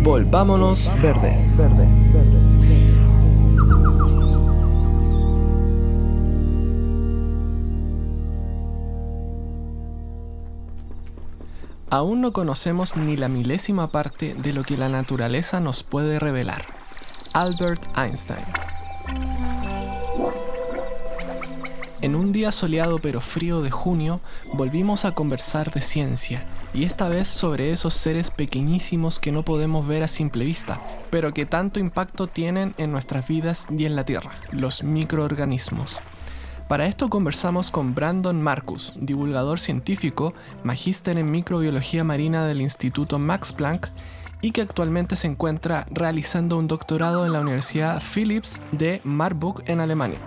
Volvámonos verdes. Aún no conocemos ni la milésima parte de lo que la naturaleza nos puede revelar. Albert Einstein. En un día soleado pero frío de junio, volvimos a conversar de ciencia, y esta vez sobre esos seres pequeñísimos que no podemos ver a simple vista, pero que tanto impacto tienen en nuestras vidas y en la Tierra, los microorganismos. Para esto conversamos con Brandon Marcus, divulgador científico, magíster en microbiología marina del Instituto Max Planck y que actualmente se encuentra realizando un doctorado en la Universidad Philipps de Marburg en Alemania.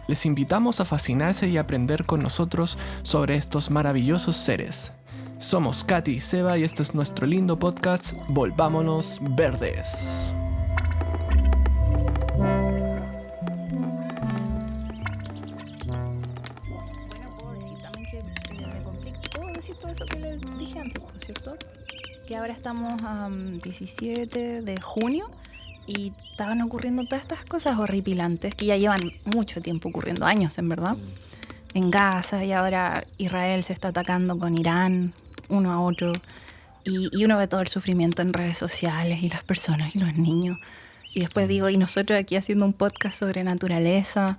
Les invitamos a fascinarse y aprender con nosotros sobre estos maravillosos seres. Somos Katy y Seba y este es nuestro lindo podcast Volvámonos Verdes. ¿Puedo decir todo eso que les dije antes, por cierto? Que ahora estamos a 17 de junio y estaban ocurriendo todas estas cosas horripilantes que ya llevan mucho tiempo ocurriendo, años en verdad, en Gaza, y ahora Israel se está atacando con Irán, uno a otro, y uno ve todo el sufrimiento en redes sociales y las personas y los niños. Y después digo, y nosotros aquí haciendo un podcast sobre naturaleza.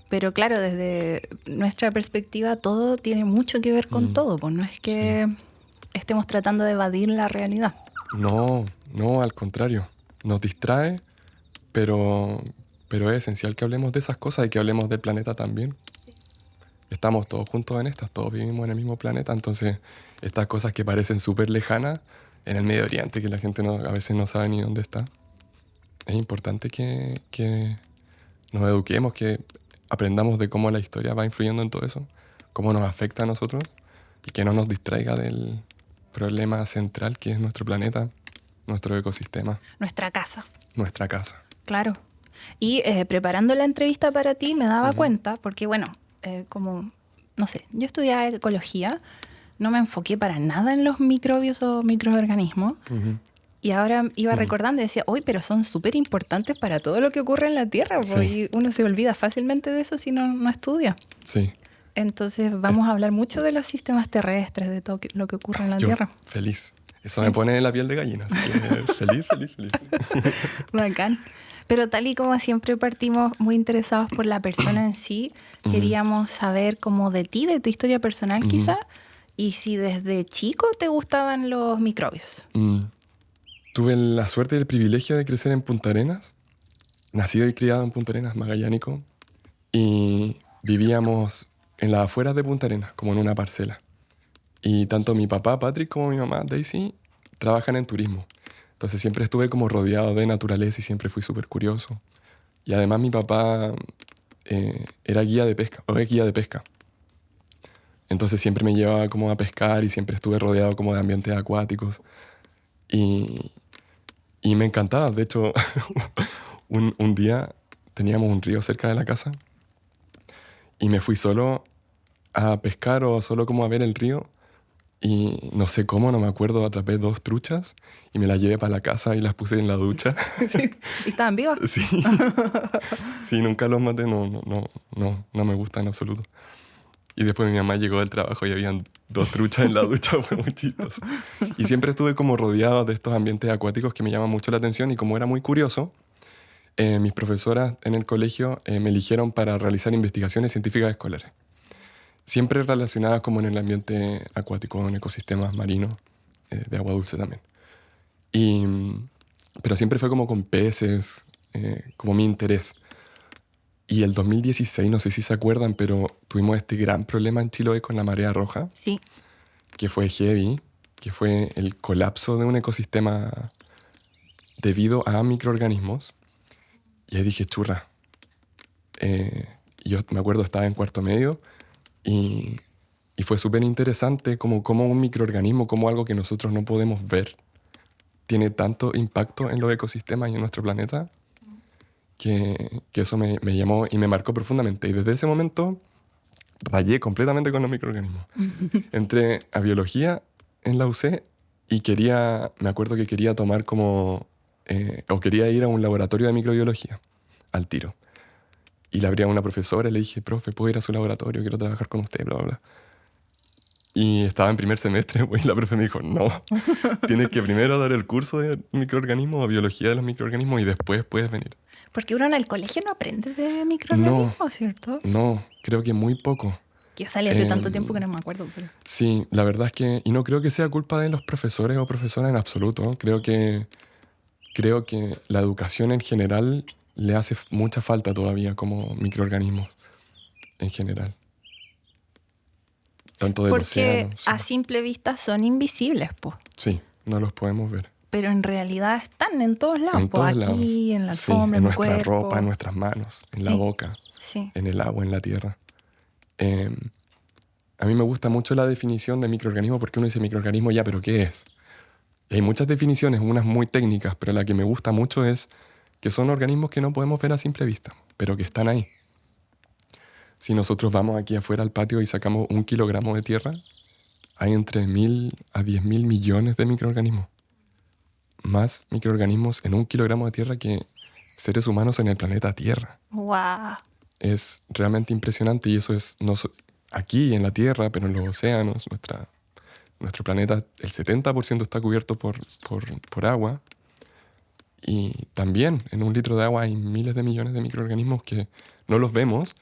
Pero claro, desde nuestra perspectiva todo tiene mucho que ver con todo, pues no es que estemos tratando de evadir la realidad. No, al contrario. Nos distrae, pero es esencial que hablemos de esas cosas y que hablemos del planeta también. Estamos todos juntos en estas, todos vivimos en el mismo planeta, entonces estas cosas que parecen súper lejanas en el Medio Oriente, que la gente a veces no sabe ni dónde está, es importante que nos eduquemos, que aprendamos de cómo la historia va influyendo en todo eso, cómo nos afecta a nosotros y que no nos distraiga del problema central que es nuestro planeta, nuestro ecosistema. Nuestra casa. Nuestra casa. Claro. Y preparando la entrevista para ti me daba cuenta, porque bueno, como, no sé, yo estudiaba ecología, no me enfoqué para nada en los microbios o microorganismos. Y ahora iba recordando y decía, uy, pero son súper importantes para todo lo que ocurre en la Tierra. Sí. Y uno se olvida fácilmente de eso si no estudia. Sí. Entonces vamos a hablar mucho de los sistemas terrestres, de todo lo que ocurre en la Tierra. Feliz. Eso me pone la piel de gallina. Así que feliz. Bacán. Pero tal y como siempre partimos muy interesados por la persona en sí, queríamos saber como de ti, de tu historia personal quizá, y si desde chico te gustaban los microbios. Tuve la suerte y el privilegio de crecer en Punta Arenas. Nacido y criado en Punta Arenas, magallánico. Y vivíamos en las afueras de Punta Arenas, como en una parcela. Y tanto mi papá, Patrick, como mi mamá, Daisy, trabajan en turismo. Entonces siempre estuve como rodeado de naturaleza y siempre fui súper curioso. Y además mi papá era guía de pesca, o es guía de pesca. Entonces siempre me llevaba como a pescar y siempre estuve rodeado como de ambientes acuáticos. Y me encantaba. De hecho, un día teníamos un río cerca de la casa y me fui solo a pescar o solo como a ver el río y no sé cómo, no me acuerdo, atrapé 2 truchas y me las llevé para la casa y las puse en la ducha. Sí. ¿Y estaban vivas? Sí. Sí, nunca los maté, no me gusta en absoluto. Y después mi mamá llegó del trabajo y habían 2 truchas en la ducha, fue muy chistoso. Y siempre estuve como rodeado de estos ambientes acuáticos que me llaman mucho la atención y como era muy curioso, mis profesoras en el colegio me eligieron para realizar investigaciones científicas escolares. Siempre relacionadas como en el ambiente acuático, en ecosistemas marinos, de agua dulce también. Pero siempre fue como con peces, como mi interés. Y el 2016, no sé si se acuerdan, pero tuvimos este gran problema en Chiloé con la marea roja. Sí. Que fue heavy, que fue el colapso de un ecosistema debido a microorganismos. Y ahí dije, churra. Yo me acuerdo, estaba en cuarto medio y fue súper interesante como un microorganismo, como algo que nosotros no podemos ver, tiene tanto impacto en los ecosistemas y en nuestro planeta. Que eso me llamó y me marcó profundamente. Y desde ese momento rayé completamente con los microorganismos. Entré a biología en la UC y me acuerdo que quería tomar como o quería ir a un laboratorio de microbiología, al tiro. Y le abrí a una profesora y le dije, profe, ¿puedo ir a su laboratorio? Quiero trabajar con usted, bla, bla, bla. Y estaba en primer semestre, pues, y la profe me dijo, no, tienes que primero dar el curso de microorganismos o biología de los microorganismos y después puedes venir. Porque uno en el colegio no aprende de No, microorganismos, ¿cierto? no, creo que muy poco. Que yo salí hace tanto tiempo que Em, no me acuerdo. Pero... Sí, la verdad es que, y no creo que sea culpa de los profesores o profesoras en absoluto, creo que la educación en general le hace mucha falta todavía como microorganismos en general, tanto del Porque océano, sí. a simple vista son invisibles, pues. Sí, no los podemos ver. Pero en realidad están en todos lados, En pues todos lados. aquí, en la Sí, alfombra, en en mi nuestra ropa, cuerpo. en nuestras manos, en la Sí. boca, Sí. en el agua, en la tierra. Em, a mí me gusta mucho la definición de microorganismo porque uno dice microorganismo ya, pero ¿qué es? Y hay muchas definiciones, unas muy técnicas, pero la que me gusta mucho es que son organismos que no podemos ver a simple vista, pero que están ahí. Si nosotros vamos aquí afuera al patio y sacamos 1 kilogramo de tierra, hay entre 1.000 a 10.000 millones de microorganismos. Más microorganismos en 1 kilogramo de tierra que seres humanos en el planeta Tierra. Wow. Es realmente impresionante y eso es aquí en la Tierra, pero en los océanos, nuestro planeta, el 70% está cubierto por agua. Y también en 1 litro de agua hay miles de millones de microorganismos que no los vemos,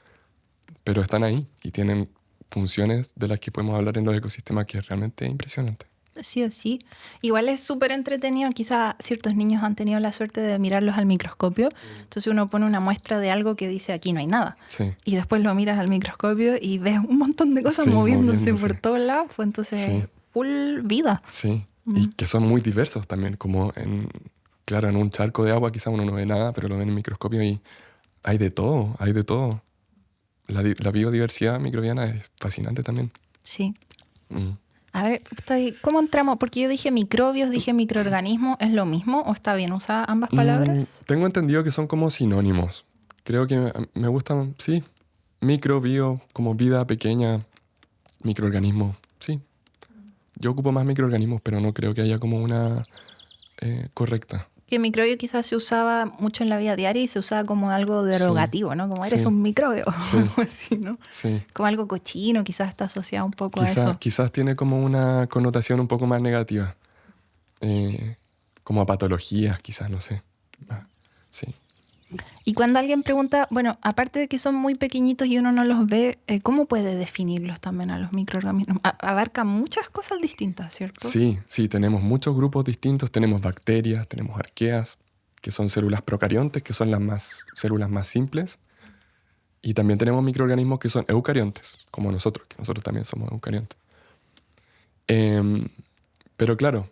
pero están ahí y tienen funciones de las que podemos hablar en los ecosistemas que es realmente impresionante. Sí o sí. Igual es súper entretenido. Quizás ciertos niños han tenido la suerte de mirarlos al microscopio. Entonces uno pone una muestra de algo que dice aquí no hay nada. Sí, Y después lo miras al microscopio y ves un montón de cosas Sí, moviéndose moviéndose. por todos lados. Pues entonces, Sí. full vida. sí. Y que son muy diversos también, como claro, en un charco de agua quizás uno no ve nada, pero lo ve en el microscopio y hay de todo, hay de todo. La biodiversidad microbiana es fascinante también. Sí. Mm. A ver, ¿cómo entramos? Porque yo dije microbios, dije microorganismo. ¿Es lo mismo o está bien usar ambas palabras? Tengo entendido que son como sinónimos. Creo que me gustan, sí. Micro, bio, como vida pequeña, microorganismo, sí. Yo ocupo más microorganismos, pero no creo que haya como una correcta. Que microbio quizás se usaba mucho en la vida diaria y se usaba como algo derogativo, ¿no? Como eres Sí. un microbio, Sí. algo así, ¿no? Sí. Como algo cochino, quizás está asociado un poco a eso. Quizás tiene como una connotación un poco más negativa. Como a patologías, quizás, no sé. Sí. Y cuando alguien pregunta, bueno, aparte de que son muy pequeñitos y uno no los ve, ¿cómo puede definirlos también a los microorganismos? Abarca muchas cosas distintas, ¿cierto? Sí, tenemos muchos grupos distintos. Tenemos bacterias, tenemos arqueas, que son células procariontes, que son las células más simples. Y también tenemos microorganismos que son eucariontes, como nosotros, que nosotros también somos eucariontes. Pero claro,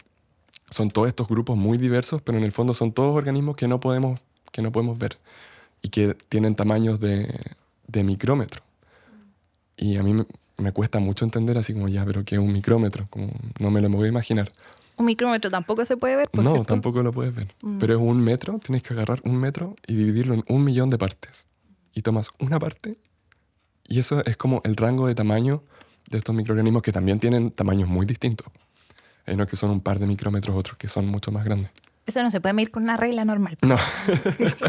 son todos estos grupos muy diversos, pero en el fondo son todos organismos que no podemos ver y que tienen tamaños de micrómetro. Y a mí me cuesta mucho entender así como ya, pero ¿qué es un micrómetro? Como no me lo voy a imaginar. Un micrómetro tampoco se puede ver, por No, cierto. tampoco lo puedes ver. Pero es 1 metro, tienes que agarrar 1 metro y dividirlo en 1 millón de partes. Y tomas una parte y eso es como el rango de tamaño de estos microorganismos que también tienen tamaños muy distintos. Hay unos que son un par de micrómetros, otros que son mucho más grandes. Eso no se puede medir con una regla normal. No.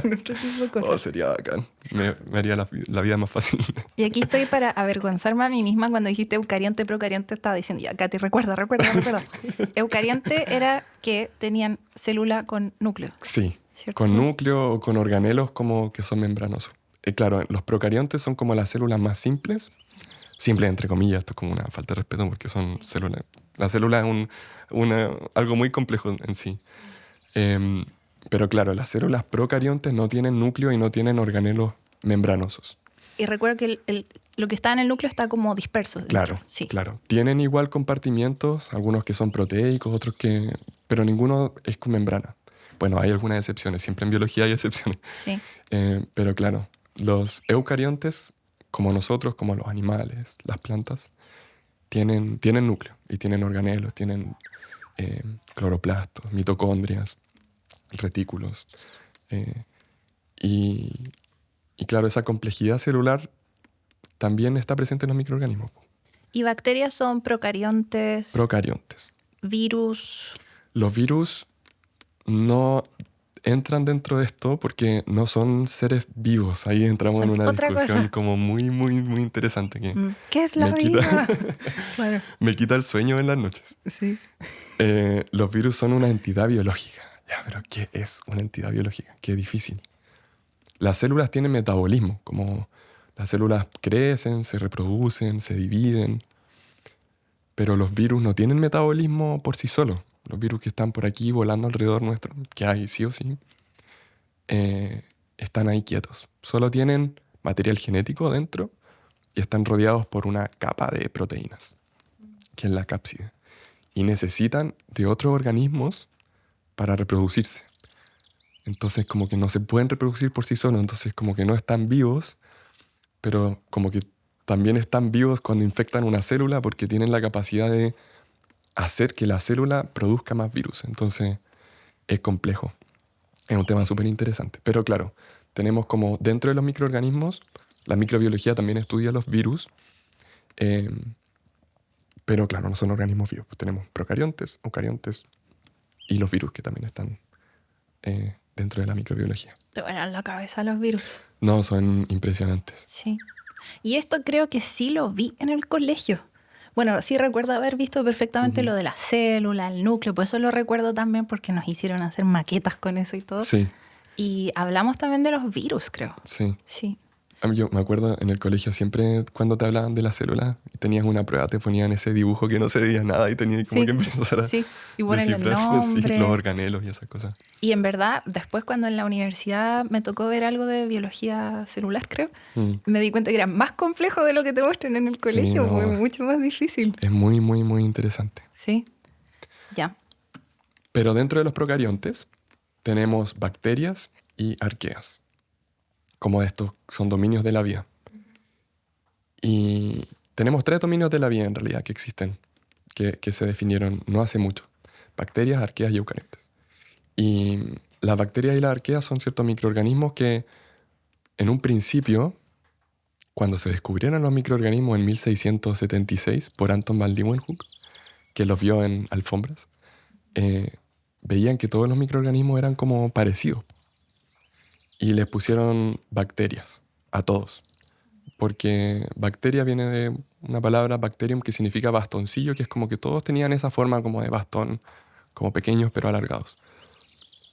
Con otro tipo de cosas. Oh, sería bacán. Me haría la vida más fácil. Y aquí estoy para avergonzarme a mí misma cuando dijiste eucarionte, procarionte, estaba diciendo, ya, Katy, recuerda. Eucarionte era que tenían célula con núcleo. Sí, ¿Cierto? con núcleo o con organelos como que son membranosos. Claro, los procariontes son como las células más simples. Simples entre comillas, esto es como una falta de respeto porque son células. La célula es algo muy complejo en sí. Pero claro, las células procariontes no tienen núcleo y no tienen organelos membranosos. Y recuerdo que lo que está en el núcleo está como disperso. dentro. Claro, Sí. claro. Tienen igual compartimientos, algunos que son proteicos, otros que... pero ninguno es con membrana. Bueno, hay algunas excepciones, siempre en biología hay excepciones. Sí. Pero claro, los eucariontes, como nosotros, como los animales, las plantas, tienen núcleo y tienen organelos, tienen cloroplastos, mitocondrias, retículos. Y claro, esa complejidad celular también está presente en los microorganismos. Y bacterias son procariontes, Procariontes. virus. Los virus no... entran dentro de esto porque no son seres vivos. Ahí entramos Son en una otra discusión cosa. como muy, muy, muy interesante que ¿Qué es la me quita, vida? Claro. me quita el sueño en las noches. Sí. Los virus son una entidad biológica. Ya, pero ¿qué es una entidad biológica? Qué difícil. Las células tienen metabolismo, como las células crecen, se reproducen, se dividen, pero los virus no tienen metabolismo por sí solos. Los virus que están por aquí volando alrededor nuestro, que hay sí o sí, están ahí quietos. Solo tienen material genético dentro y están rodeados por una capa de proteínas, que es la cápside. Y necesitan de otros organismos para reproducirse. Entonces como que no se pueden reproducir por sí solos, entonces como que no están vivos, pero como que también están vivos cuando infectan una célula porque tienen la capacidad de hacer que la célula produzca más virus. Entonces es complejo. Es un tema súper interesante. Pero claro, tenemos como dentro de los microorganismos, la microbiología también estudia los virus, eh, pero claro, no son organismos vivos. Tenemos procariontes, eucariontes y los virus que también están dentro de la microbiología. Te vuelan la cabeza los virus. No, son impresionantes. Sí. Y esto creo que sí lo vi en el colegio. Bueno, sí recuerdo haber visto perfectamente lo de la célula, el núcleo, pues eso lo recuerdo también porque nos hicieron hacer maquetas con eso y todo. Sí, Y hablamos también de los virus, creo. sí. Sí. Yo me acuerdo en el colegio siempre cuando te hablaban de la célula y tenías una prueba, te ponían ese dibujo que no se veía nada y tenías como Sí, que empezar a sí. Y ponerle el descifrar sí, nombre. los organelos y esas cosas. Y en verdad, después cuando en la universidad me tocó ver algo de biología celular, creo, Mm. me di cuenta que era más complejo de lo que te muestran en el colegio, no. fue mucho más difícil. Es muy, muy, muy interesante. Sí. Ya. Pero dentro de los procariontes tenemos bacterias y arqueas. Como estos son dominios de la vida. Y tenemos 3 dominios de la vida en realidad que existen, que se definieron no hace mucho. Bacterias, arqueas y eucariontes. Y las bacterias y las arqueas son ciertos microorganismos que en un principio, cuando se descubrieron los microorganismos en 1676 por Anton van Leeuwenhoek, que los vio en alfombras, veían que todos los microorganismos eran como parecidos. Y les pusieron bacterias a todos. Porque bacteria viene de una palabra bacterium que significa bastoncillo, que es como que todos tenían esa forma como de bastón, como pequeños pero alargados.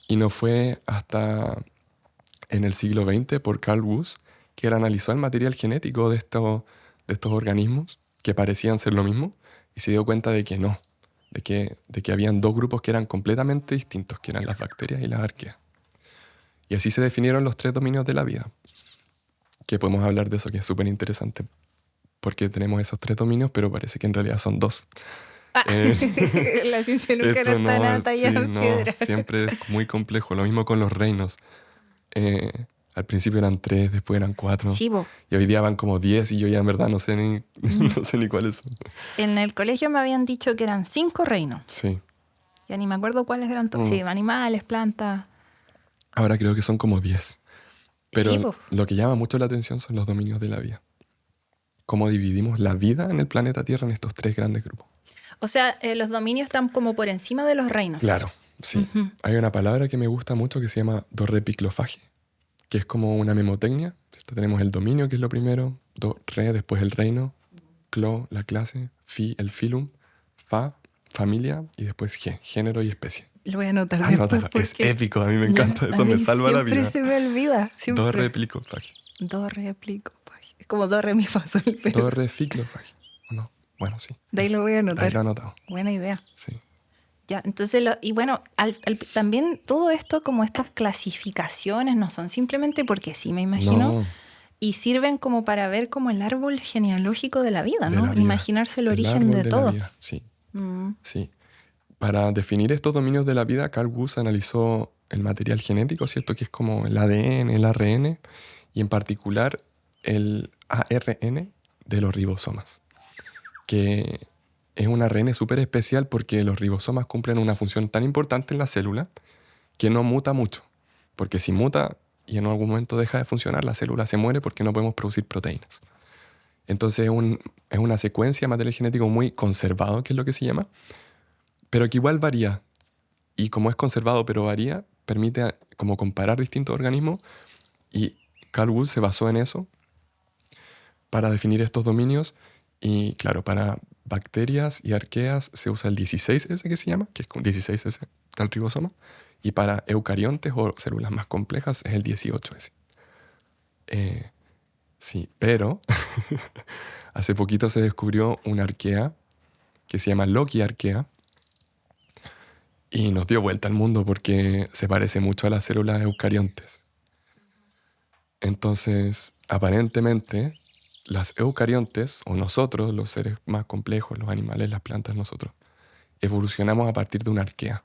Y no fue hasta en el siglo XX por Carl Woese que él analizó el material genético de estos organismos que parecían ser lo mismo y se dio cuenta de que no, de que habían 2 grupos que eran completamente distintos, que eran las bacterias y las arqueas. Y así se definieron los 3 dominios de la vida, que podemos hablar de eso, que es súper interesante, porque tenemos esos 3 dominios, pero parece que en realidad son 2. La ciencia nunca Esto era tan no, atallada sí, en no, piedra. siempre es muy complejo. Lo mismo con los reinos. Al principio eran 3, después eran 4. Sí, bo. Y hoy día van como 10 y yo ya en verdad no sé ni, no sé ni cuáles son. En el colegio me habían dicho que eran 5 reinos. Sí. Ya ni me acuerdo cuáles eran todos. Sí, animales, plantas. Ahora creo que son como 10. Pero Sí, po. lo que llama mucho la atención son los dominios de la vida. Cómo dividimos la vida en el planeta Tierra en estos 3 grandes grupos. O sea, los dominios están como por encima de los reinos. Claro, sí. Ujú. Hay una palabra que me gusta mucho que se llama dorrepiclofagia, que es como una memotecnia, ¿cierto? Tenemos el dominio, que es lo primero, re, después el reino, clo, la clase, fi, el filum, fa, familia, y después ge, género y especie. Lo voy a anotar después Anótalo, es porque épico, a mí me encanta, a eso me mí salva la vida. Siempre se me olvida. Siempre. Dorrepiclofagia. Dorrepiclofagia. Es como do, re, mi, fa, sol, pero Dorrepiclofagia. ¿O no? Bueno, sí. de ahí lo voy a Ahí anotar. lo he anotado, Buena idea. sí. Ya, entonces, y bueno, también todo esto, como estas clasificaciones, no son simplemente porque sí, me imagino, No, y sirven como para ver como el árbol genealógico de la vida, de ¿no? la vida. Imaginarse el El origen árbol de la todo. vida, sí. Mm. Sí. Para definir estos dominios de la vida, Carl Woese analizó el material genético, ¿cierto? Que es como el ADN, el ARN, y en particular el ARN de los ribosomas, que es un ARN súper especial porque los ribosomas cumplen una función tan importante en la célula que no muta mucho. Porque si muta y en algún momento deja de funcionar, la célula se muere porque no podemos producir proteínas. Entonces es una secuencia de material genético muy conservado, que es lo que se llama, pero que igual varía. Y como es conservado pero varía, permite como comparar distintos organismos y Carl Wood se basó en eso para definir estos dominios y claro, para bacterias y arqueas se usa el 16S que se llama, que es con 16S del ribosoma, y para eucariontes o células más complejas es el 18S. Sí, pero hace poquito se descubrió una arquea que se llama Loki arquea y nos dio vuelta al mundo porque se parece mucho a las células eucariontes. Entonces, aparentemente, las eucariontes, o nosotros, los seres más complejos, los animales, las plantas, nosotros, evolucionamos a partir de una arquea,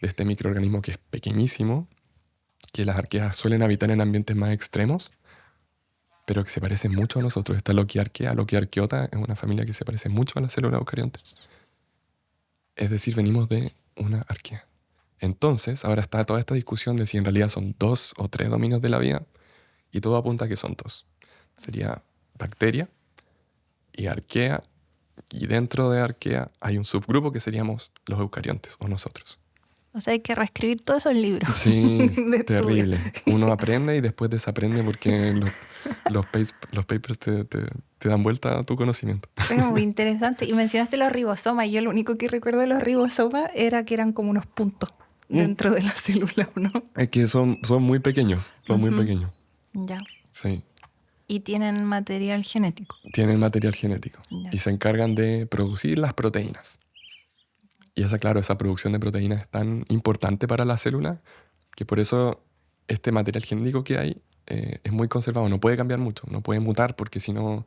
de este microorganismo que es pequeñísimo, que las arqueas suelen habitar en ambientes más extremos, pero que se parece mucho a nosotros. Esta Loki arqueota es una familia que se parece mucho a las células eucariontes. Es decir, venimos de una arquea. Entonces, ahora está toda esta discusión de si en realidad son 2 o 3 dominios de la vida, y todo apunta a que son 2. Sería bacteria y arquea, y dentro de arquea hay un subgrupo que seríamos los eucariontes, o nosotros. O sea, hay que reescribir todo eso en libros. Sí, de terrible. estudio. Uno aprende y después desaprende porque los papers te dan vuelta a tu conocimiento. Es muy interesante. Y mencionaste los ribosomas. Yo lo único que recuerdo de los ribosomas era que eran como unos puntos dentro de la célula, ¿no? Es que son muy pequeños, muy pequeños. Ya. Sí, Y tienen material genético. tienen material genético Ya. y se encargan de producir las proteínas. Y esa producción de proteínas es tan importante para la célula que por eso este material genético que hay es muy conservado. No puede cambiar mucho, no puede mutar porque si no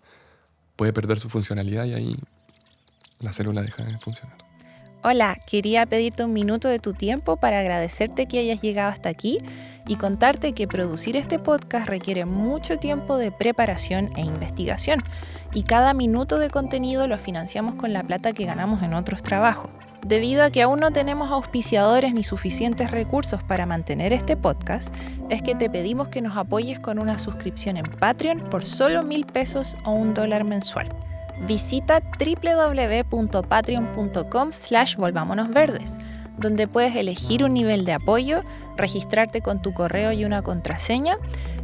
puede perder su funcionalidad y ahí la célula deja de funcionar. Hola, quería pedirte un minuto de tu tiempo para agradecerte que hayas llegado hasta aquí y contarte que producir este podcast requiere mucho tiempo de preparación e investigación y cada minuto de contenido lo financiamos con la plata que ganamos en otros trabajos. Debido a que aún no tenemos auspiciadores ni suficientes recursos para mantener este podcast, es que te pedimos que nos apoyes con una suscripción en Patreon por solo $1,000 o $1 mensual. Visita www.patreon.com/volvámonosverdes, donde puedes elegir un nivel de apoyo, registrarte con tu correo y una contraseña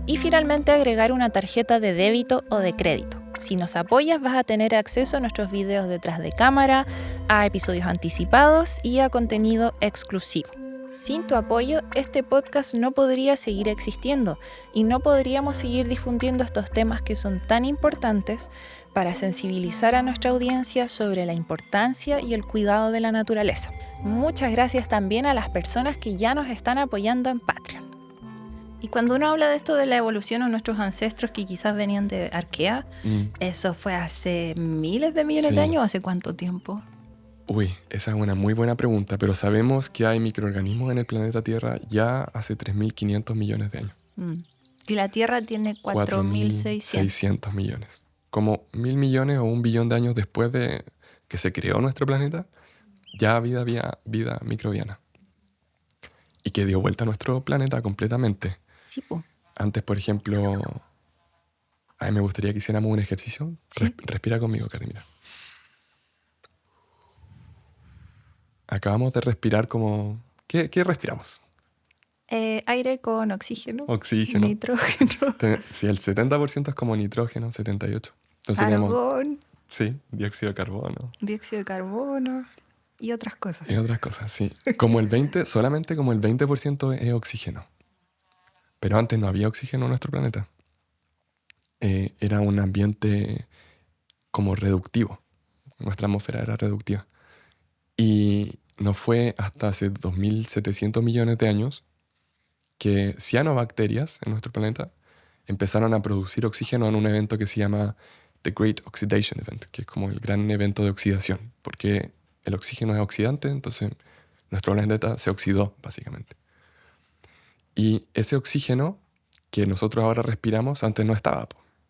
y finalmente agregar una tarjeta de débito o de crédito. Si nos apoyas vas a tener acceso a nuestros videos detrás de cámara, a episodios anticipados y a contenido exclusivo. Sin tu apoyo, este podcast no podría seguir existiendo y no podríamos seguir difundiendo estos temas que son tan importantes para sensibilizar a nuestra audiencia sobre la importancia y el cuidado de la naturaleza. Muchas gracias también a las personas que ya nos están apoyando en Patreon. Y cuando uno habla de esto de la evolución de nuestros ancestros que quizás venían de arquea, ¿eso fue hace miles de millones de años? ¿Hace cuánto tiempo? Uy, esa es una muy buena pregunta, pero sabemos que hay microorganismos en el planeta Tierra ya hace 3.500 millones de años. Y la Tierra tiene 4.600. 600 millones. Como 1.000 millones o 1 billón de años después de que se creó nuestro planeta, ya había vida microbiana. Y que dio vuelta a nuestro planeta completamente. Sí, po. Antes, por ejemplo, a mí me gustaría que hiciéramos un ejercicio. Sí. Respira conmigo, Katy, mira. Acabamos de respirar como... ¿Qué respiramos? Aire con oxígeno. Oxígeno. Nitrógeno. Sí, el 70% es como nitrógeno, 78%. Entonces seríamos... Carbón. Sí, dióxido de carbono. Dióxido de carbono. Y otras cosas. Y otras cosas, sí. Solamente como el 20% es oxígeno. Pero antes no había oxígeno en nuestro planeta. Era un ambiente como reductivo. Nuestra atmósfera era reductiva. Y no fue hasta hace 2.700 millones de años que cianobacterias en nuestro planeta empezaron a producir oxígeno en un evento que se llama The Great Oxidation Event, que es como el gran evento de oxidación, porque el oxígeno es oxidante, entonces nuestro planeta se oxidó, básicamente. Y ese oxígeno que nosotros ahora respiramos antes no estaba,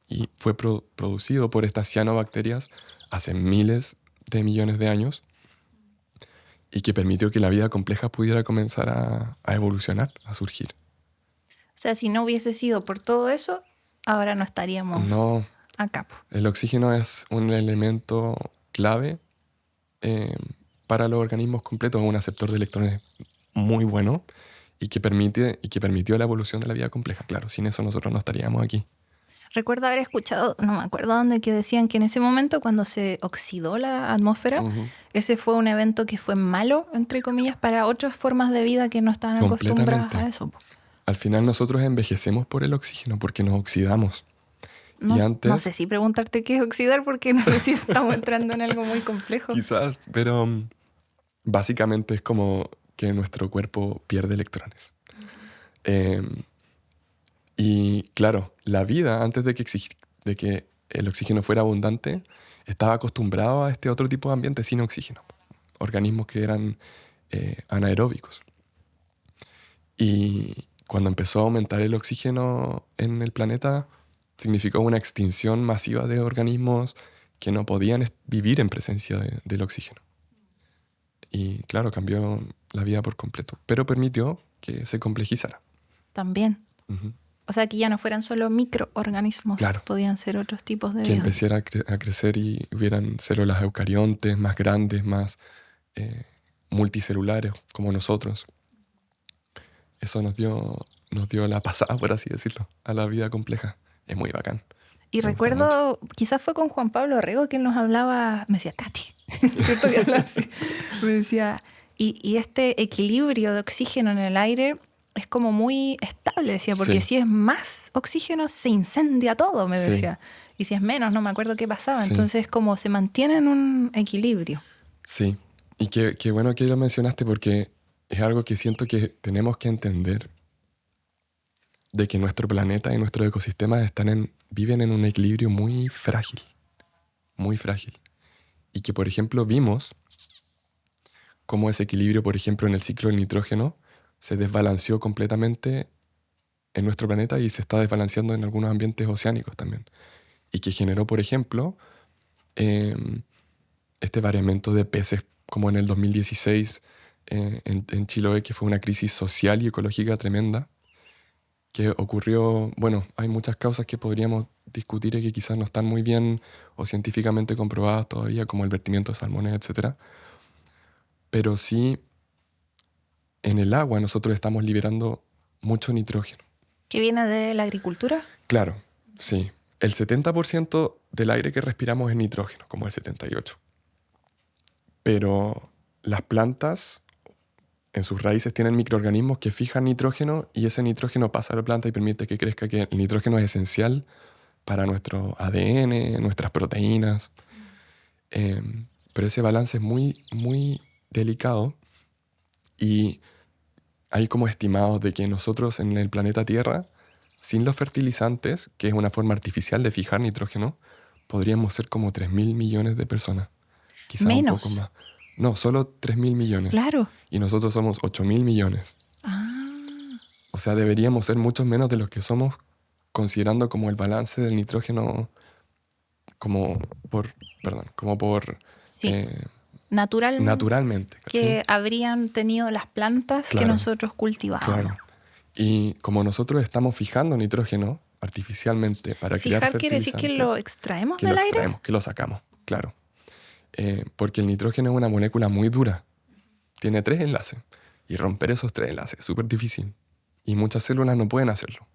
y fue producido por estas cianobacterias hace miles de millones de años, y que permitió que la vida compleja pudiera comenzar a evolucionar, a surgir. O sea, si no hubiese sido por todo eso, ahora no estaríamos acá. El oxígeno es un elemento clave para los organismos completos, es un aceptor de electrones muy bueno y que permitió la evolución de la vida compleja. Claro, sin eso nosotros no estaríamos aquí. Recuerdo haber escuchado, no me acuerdo dónde, que decían que en ese momento, cuando se oxidó la atmósfera, Ujú. ese fue un evento que fue malo, entre comillas, para otras formas de vida que no estaban acostumbradas Completamente. a eso. Al final nosotros envejecemos por el oxígeno, porque nos oxidamos. No, Y antes, no sé si preguntarte qué es oxidar, porque no sé si estamos entrando en algo muy complejo. quizás, pero básicamente es como que nuestro cuerpo pierde electrones. Em, y claro, la vida, antes de que el oxígeno fuera abundante, estaba acostumbrado a este otro tipo de ambiente sin oxígeno. Organismos que eran anaeróbicos. Y cuando empezó a aumentar el oxígeno en el planeta, significó una extinción masiva de organismos que no podían vivir en presencia del oxígeno. Y claro, cambió la vida por completo, pero permitió que se complejizara. También. Ujú. O sea, que ya no fueran solo microorganismos, Claro. podían ser otros tipos de Que vida. empezara a crecer y hubieran células eucariontes más grandes, más multicelulares, como nosotros. Eso nos dio la pasada, por así decirlo, a la vida compleja. Es muy bacán. Y Me gusta mucho. recuerdo, quizás fue con Juan Pablo Rego que él nos hablaba, me decía, Katy, ¿cierto que hablaba así? Me decía, y este equilibrio de oxígeno en el aire es como muy estable, decía, porque Sí. si es más oxígeno se incendia todo, me Sí. decía. Y si es menos, no me acuerdo qué pasaba. Sí. Entonces como se mantiene en un equilibrio. Sí, y qué bueno que lo mencionaste porque es algo que siento que tenemos que entender, de que nuestro planeta y nuestros ecosistemas viven en un equilibrio muy frágil, muy frágil. Y que, por ejemplo, vimos cómo ese equilibrio, por ejemplo, en el ciclo del nitrógeno, se desbalanceó completamente en nuestro planeta y se está desbalanceando en algunos ambientes oceánicos también. Y que generó, por ejemplo, este variamiento de peces, como en el 2016 en Chiloé, que fue una crisis social y ecológica tremenda, que ocurrió, bueno, hay muchas causas que podríamos discutir y que quizás no están muy bien o científicamente comprobadas todavía, como el vertimiento de salmones, etc. Pero sí, en el agua nosotros estamos liberando mucho nitrógeno. ¿Que viene de la agricultura? Claro, sí. El 70% del aire que respiramos es nitrógeno, como el 78%. Pero las plantas en sus raíces tienen microorganismos que fijan nitrógeno y ese nitrógeno pasa a la planta y permite que crezca, que el nitrógeno es esencial para nuestro ADN, nuestras proteínas. Pero ese balance es muy, muy delicado y hay como estimados de que nosotros en el planeta Tierra, sin los fertilizantes, que es una forma artificial de fijar nitrógeno, podríamos ser como 3.000 millones de personas. Quizás un Menos. poco más. No, solo 3.000 millones. Claro. Y nosotros somos 8.000 millones. Ah, O sea, deberíamos ser muchos menos de los que somos, considerando como el balance del nitrógeno como por sí. eh, Naturalmente. naturalmente. ¿cachai? Que habrían tenido las plantas que Claro. nosotros cultivábamos. Claro. Y como nosotros estamos fijando nitrógeno artificialmente para crear Fijar quiere decir que lo extraemos que del lo aire. extraemos, que lo sacamos, claro. Porque el nitrógeno es una molécula muy dura. Tiene 3 enlaces. Y romper esos 3 enlaces es súper difícil. Y muchas células no pueden hacerlo.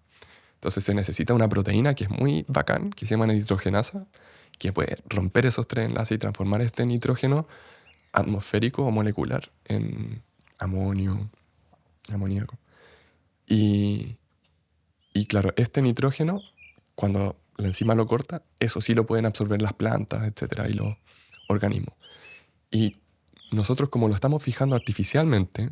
Entonces se necesita una proteína que es muy bacán, que se llama nitrogenasa, que puede romper esos 3 enlaces y transformar este nitrógeno atmosférico o molecular en amoníaco. Y claro, este nitrógeno, cuando la enzima lo corta, eso sí lo pueden absorber las plantas, etcétera, y los organismos. Y nosotros, como lo estamos fijando artificialmente,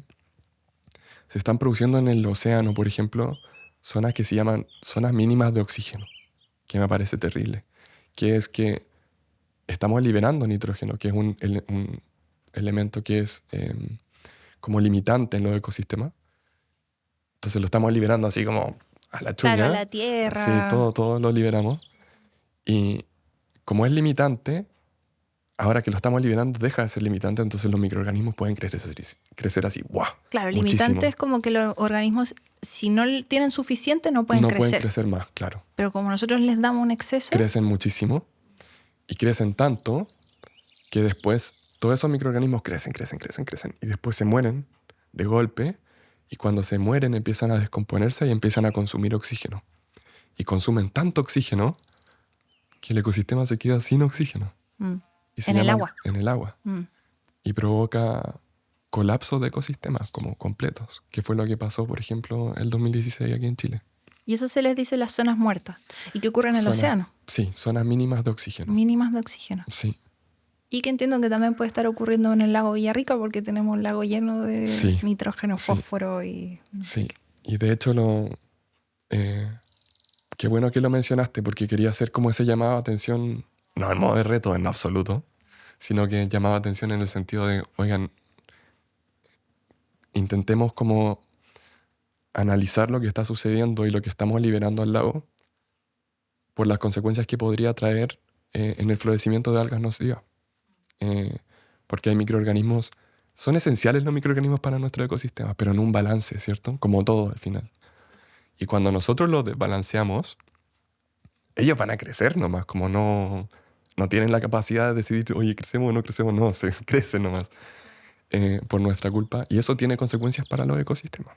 se están produciendo en el océano, por ejemplo, zonas que se llaman zonas mínimas de oxígeno, que me parece terrible, que es que estamos liberando nitrógeno, que es un elemento que es como limitante en los ecosistemas. Entonces lo estamos liberando así como a la chuña. Claro, a la tierra. Sí, todo lo liberamos. Y como es limitante, ahora que lo estamos liberando, deja de ser limitante, entonces los microorganismos pueden crecer así. ¡Buah! Claro, Muchísimo. limitante es como que los organismos, si no tienen suficiente, no pueden No crecer. pueden crecer más, claro. Pero como nosotros les damos un exceso, Crecen muchísimo y crecen tanto que después todos esos microorganismos crecen y después se mueren de golpe Y cuando se mueren empiezan a descomponerse y empiezan a consumir oxígeno. Y consumen tanto oxígeno que el ecosistema se queda sin oxígeno. Mm. Y se En el llama agua. en el agua. Mm. Y provoca colapso de ecosistemas como completos, que fue lo que pasó, por ejemplo, el 2016 aquí en Chile. Y eso se les dice las zonas muertas. ¿Y qué ocurre en el Zonas- océano? Sí, zonas mínimas de oxígeno. Mínimas de oxígeno. Sí, Y que entiendo que también puede estar ocurriendo en el lago Villarrica porque tenemos un lago lleno de Sí. nitrógeno, Sí. fósforo y... sí. Y de hecho, qué bueno que lo mencionaste, porque quería hacer como ese llamado a atención, no en modo de reto en absoluto, sino que llamaba atención en el sentido de, oigan, intentemos como analizar lo que está sucediendo y lo que estamos liberando al lago por las consecuencias que podría traer en el florecimiento de algas nocivas. Porque hay microorganismos, son esenciales los microorganismos para nuestro ecosistema, pero en un balance, ¿cierto? Como todo al final. Y cuando nosotros los desbalanceamos, ellos van a crecer nomás, como no tienen la capacidad de decidir, oye, crecemos o no crecemos, no, se crecen nomás por nuestra culpa. Y eso tiene consecuencias para los ecosistemas.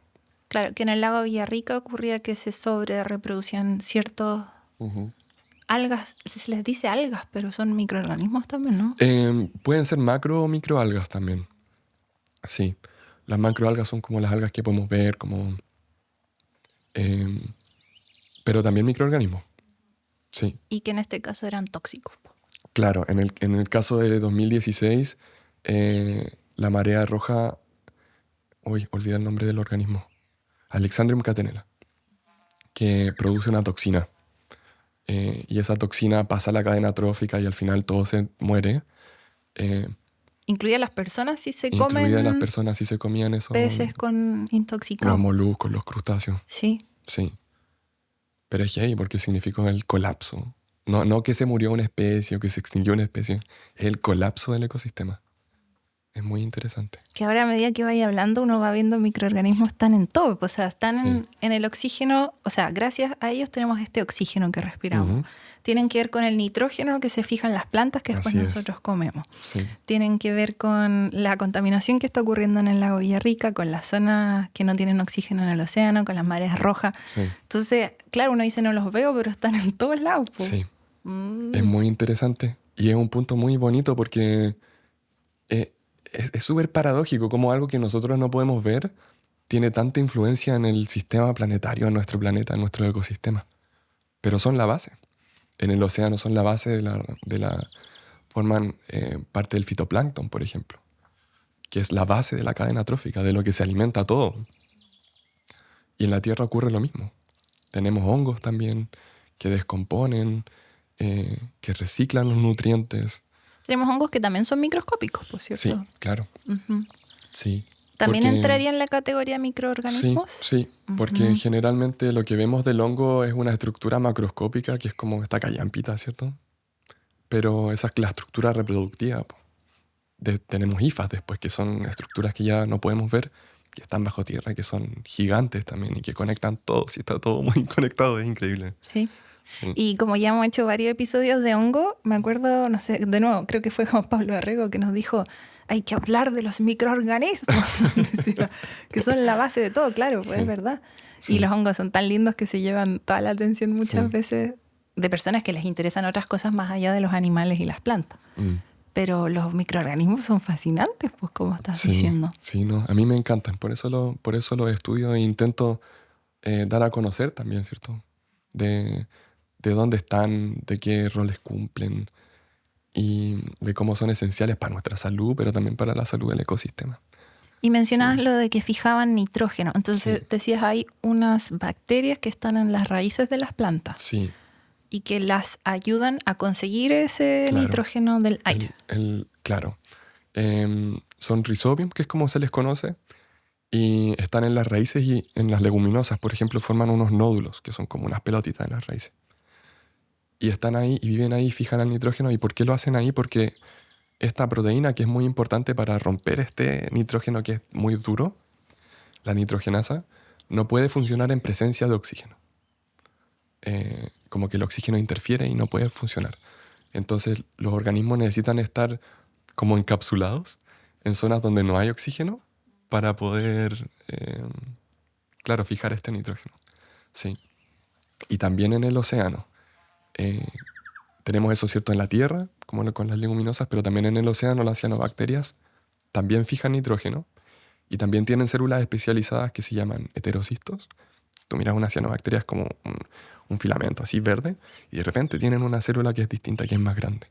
Claro, que en el lago Villarrica ocurría que se sobre reproducían ciertos algas, se les dice algas, pero son microorganismos también, ¿no? Pueden ser macro o microalgas también. Sí, las macroalgas son como las algas que podemos ver, como, pero también microorganismos. Sí, Y que en este caso eran tóxicos. claro. En el caso de 2016, la marea roja, uy, olvidé el nombre del organismo, Alexandrium catenella, que produce una toxina. Y esa toxina pasa a la cadena trófica y al final todo se muere. Incluía las personas si se Incluidas las comen personas si se comían esos, peces con los intoxicados. moluscos, los crustáceos. Sí. Sí. Pero es heavy porque significó el colapso. No que se murió una especie o que se extinguió una especie, es el colapso del ecosistema. Es muy interesante. Que ahora a medida que vaya hablando uno va viendo microorganismos están en todo, o sea, están Sí. en el oxígeno, o sea, gracias a ellos tenemos este oxígeno que respiramos. Ujú. Tienen que ver con el nitrógeno que se fija en las plantas que después Así es. nosotros comemos. Sí, Tienen que ver con la contaminación que está ocurriendo en el lago Villarrica, con las zonas que no tienen oxígeno en el océano, con las mareas rojas. sí, Entonces, claro, uno dice no los veo, pero están en todos lados. Po. sí. Mm. Es muy interesante. Y es un punto muy bonito porque es súper paradójico como algo que nosotros no podemos ver tiene tanta influencia en el sistema planetario, en nuestro planeta, en nuestro ecosistema. Pero son la base. En el océano son la base forman parte del fitoplancton, por ejemplo, que es la base de la cadena trófica, de lo que se alimenta todo. Y en la Tierra ocurre lo mismo. Tenemos hongos también que descomponen, que reciclan los nutrientes. Tenemos hongos que también son microscópicos, por cierto. Sí, claro, Ujú. sí. ¿También Porque- entraría en la categoría microorganismos? Sí, porque Ujú. generalmente lo que vemos del hongo es una estructura macroscópica que es como esta callampita, ¿cierto? Pero esa es la estructura reproductiva. Po. Tenemos hifas después, que son estructuras que ya no podemos ver, que están bajo tierra, que son gigantes también y que conectan todo. Sí, está todo muy conectado, es increíble. Sí. Sí, Y como ya hemos hecho varios episodios de hongo, me acuerdo, no sé, de nuevo, creo que fue Juan Pablo Arrego que nos dijo, hay que hablar de los microorganismos, decía, que son la base de todo, claro, pues Sí. es verdad. Sí. Y los hongos son tan lindos que se llevan toda la atención muchas Sí. veces de personas que les interesan otras cosas más allá de los animales y las plantas. Mm. Pero los microorganismos son fascinantes, pues como estás Sí, diciendo. sí, no, a mí me encantan, por eso los estudio e intento dar a conocer también, ¿cierto? De dónde están, de qué roles cumplen y de cómo son esenciales para nuestra salud, pero también para la salud del ecosistema. Y mencionabas Sí. lo de que fijaban nitrógeno. Entonces Sí. decías, hay unas bacterias que están en las raíces de las plantas Sí, y que las ayudan a conseguir ese Claro. nitrógeno del aire. claro. Son rhizobium, que es como se les conoce, y están en las raíces y en las leguminosas, por ejemplo, forman unos nódulos, que son como unas pelotitas en las raíces. Y están ahí y viven ahí, fijan el nitrógeno. ¿Y por qué lo hacen ahí? Porque esta proteína, que es muy importante para romper este nitrógeno que es muy duro, la nitrogenasa, no puede funcionar en presencia de oxígeno. Como que el oxígeno interfiere y no puede funcionar. Entonces los organismos necesitan estar como encapsulados en zonas donde no hay oxígeno para poder claro, fijar este nitrógeno. Sí. Y también en el océano. Eh, tenemos eso, ¿cierto? En la Tierra, como con las leguminosas, pero también en el océano las cianobacterias también fijan nitrógeno y también tienen células especializadas que se llaman heterocistos. Tú miras una cianobacteria es como un filamento así verde y de repente tienen una célula que es distinta, que es más grande.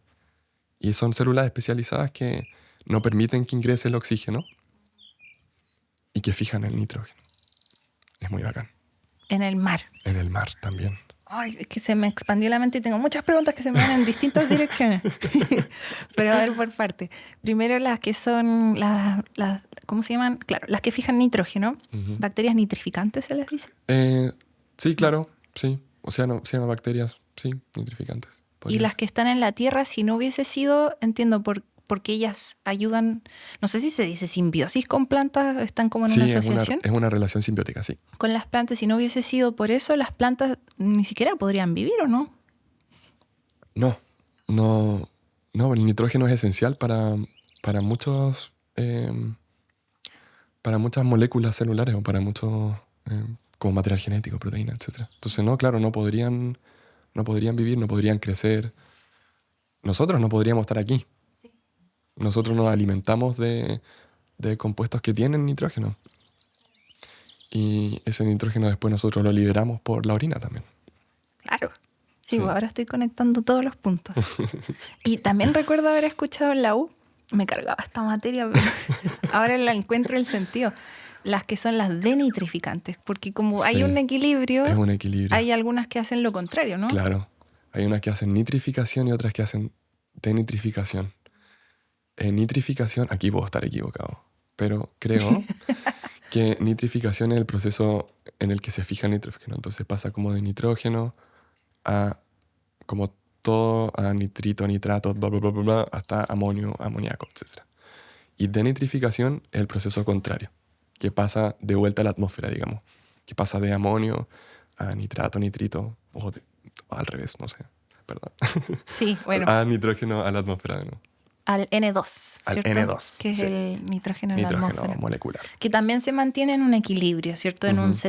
Y son células especializadas que no permiten que ingrese el oxígeno y que fijan el nitrógeno. Es muy bacán. En el mar. En el mar también. Ay, es que se me expandió la mente y tengo muchas preguntas que se me van en distintas direcciones. Pero a ver por parte. Primero las que son las ¿cómo se llaman? Claro, las que fijan nitrógeno. Ujú. Bacterias nitrificantes se les dice. Sí, claro, sí. Cianobacterias, sí, nitrificantes. Y podría las ser. que están en la Tierra, si no hubiese sido, entiendo porque ellas ayudan, no sé si se dice simbiosis con plantas, están como en Sí, una es asociación una relación simbiótica, sí. con las plantas. Si no hubiese sido por eso, las plantas ni siquiera podrían vivir, ¿o no? No, el nitrógeno es esencial para muchos, para muchas moléculas celulares o para muchos, como material genético, proteína, etc. Entonces, no, claro, no podrían vivir, no podrían crecer. Nosotros no podríamos estar aquí. Nosotros nos alimentamos de compuestos que tienen nitrógeno. Y ese nitrógeno después nosotros lo liberamos por la orina también. Claro. Sí, Sí. pues ahora estoy conectando todos los puntos. Y también recuerdo haber escuchado en la U, me cargaba esta materia, pero ahora la encuentro el sentido. Las que son las denitrificantes, porque como hay Sí, un equilibrio, es un equilibrio. hay algunas que hacen lo contrario, ¿no? Claro. Hay unas que hacen nitrificación y otras que hacen denitrificación. Nitrificación, aquí puedo estar equivocado, pero creo que nitrificación es el proceso en el que se fija el nitrógeno. Entonces pasa como de nitrógeno a como todo, a nitrito, nitrato, bla, bla, bla, bla, bla, hasta amonio, amoníaco, etc. Y denitrificación es el proceso contrario, que pasa de vuelta a la atmósfera, digamos. Que pasa de amonio a nitrato, nitrito, o al revés, no sé, perdón. Sí, bueno, A nitrógeno a la atmósfera, ¿no? al N2, Al ¿cierto? N2, Que es sí. el nitrógeno en la Nitrógeno atmósfera. molecular. Que también se mantiene en un equilibrio, ¿cierto? En un Ujú.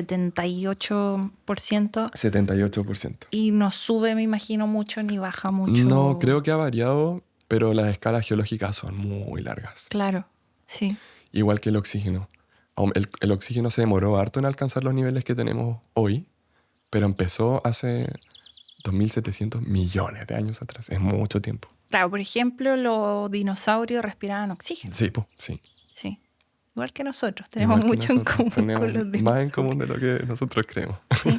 78%. 78%. Y no sube, me imagino, mucho ni baja mucho. No, creo que ha variado, pero las escalas geológicas son muy largas. Claro, sí. Igual que el oxígeno. El oxígeno se demoró harto en alcanzar los niveles que tenemos hoy, pero empezó hace 2.700 millones de años atrás. Es mucho tiempo. Claro, por ejemplo, los dinosaurios respiraban oxígeno. Sí, pues, sí. Sí. Igual que nosotros, tenemos Igual que mucho en nosotros. común Tenemos con los más dinosaurios. en común de lo que nosotros creemos. Sí.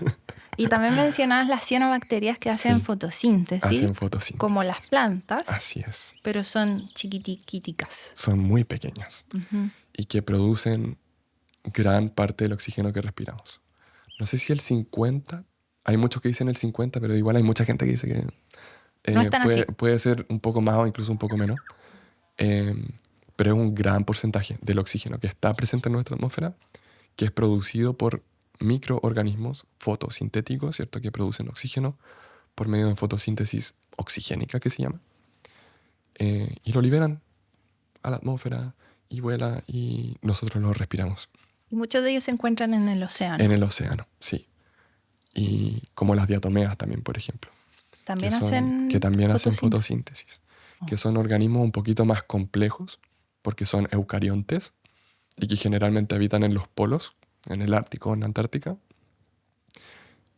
Y también mencionabas las cianobacterias que hacen Sí. fotosíntesis, Hacen fotosíntesis. como las plantas, Así es. pero son chiquitiquiticas. Son muy pequeñas Ujú. y que producen gran parte del oxígeno que respiramos. No sé si el 50, hay muchos que dicen el 50, pero igual hay mucha gente que dice que No es tan así. puede ser un poco más o incluso un poco menos. Pero es un gran porcentaje del oxígeno que está presente en nuestra atmósfera, que es producido por microorganismos fotosintéticos, ¿cierto? Que producen oxígeno por medio de fotosíntesis oxigénica, que se llama. Y lo liberan a la atmósfera y vuela y nosotros lo respiramos. Y muchos de ellos se encuentran en el océano. En el océano, sí. Y como las diatomeas también, por ejemplo. También Que también hacen fotosíntesis. fotosíntesis. Que son organismos un poquito más complejos, porque son eucariontes y que generalmente habitan en los polos, en el Ártico o en la Antártica,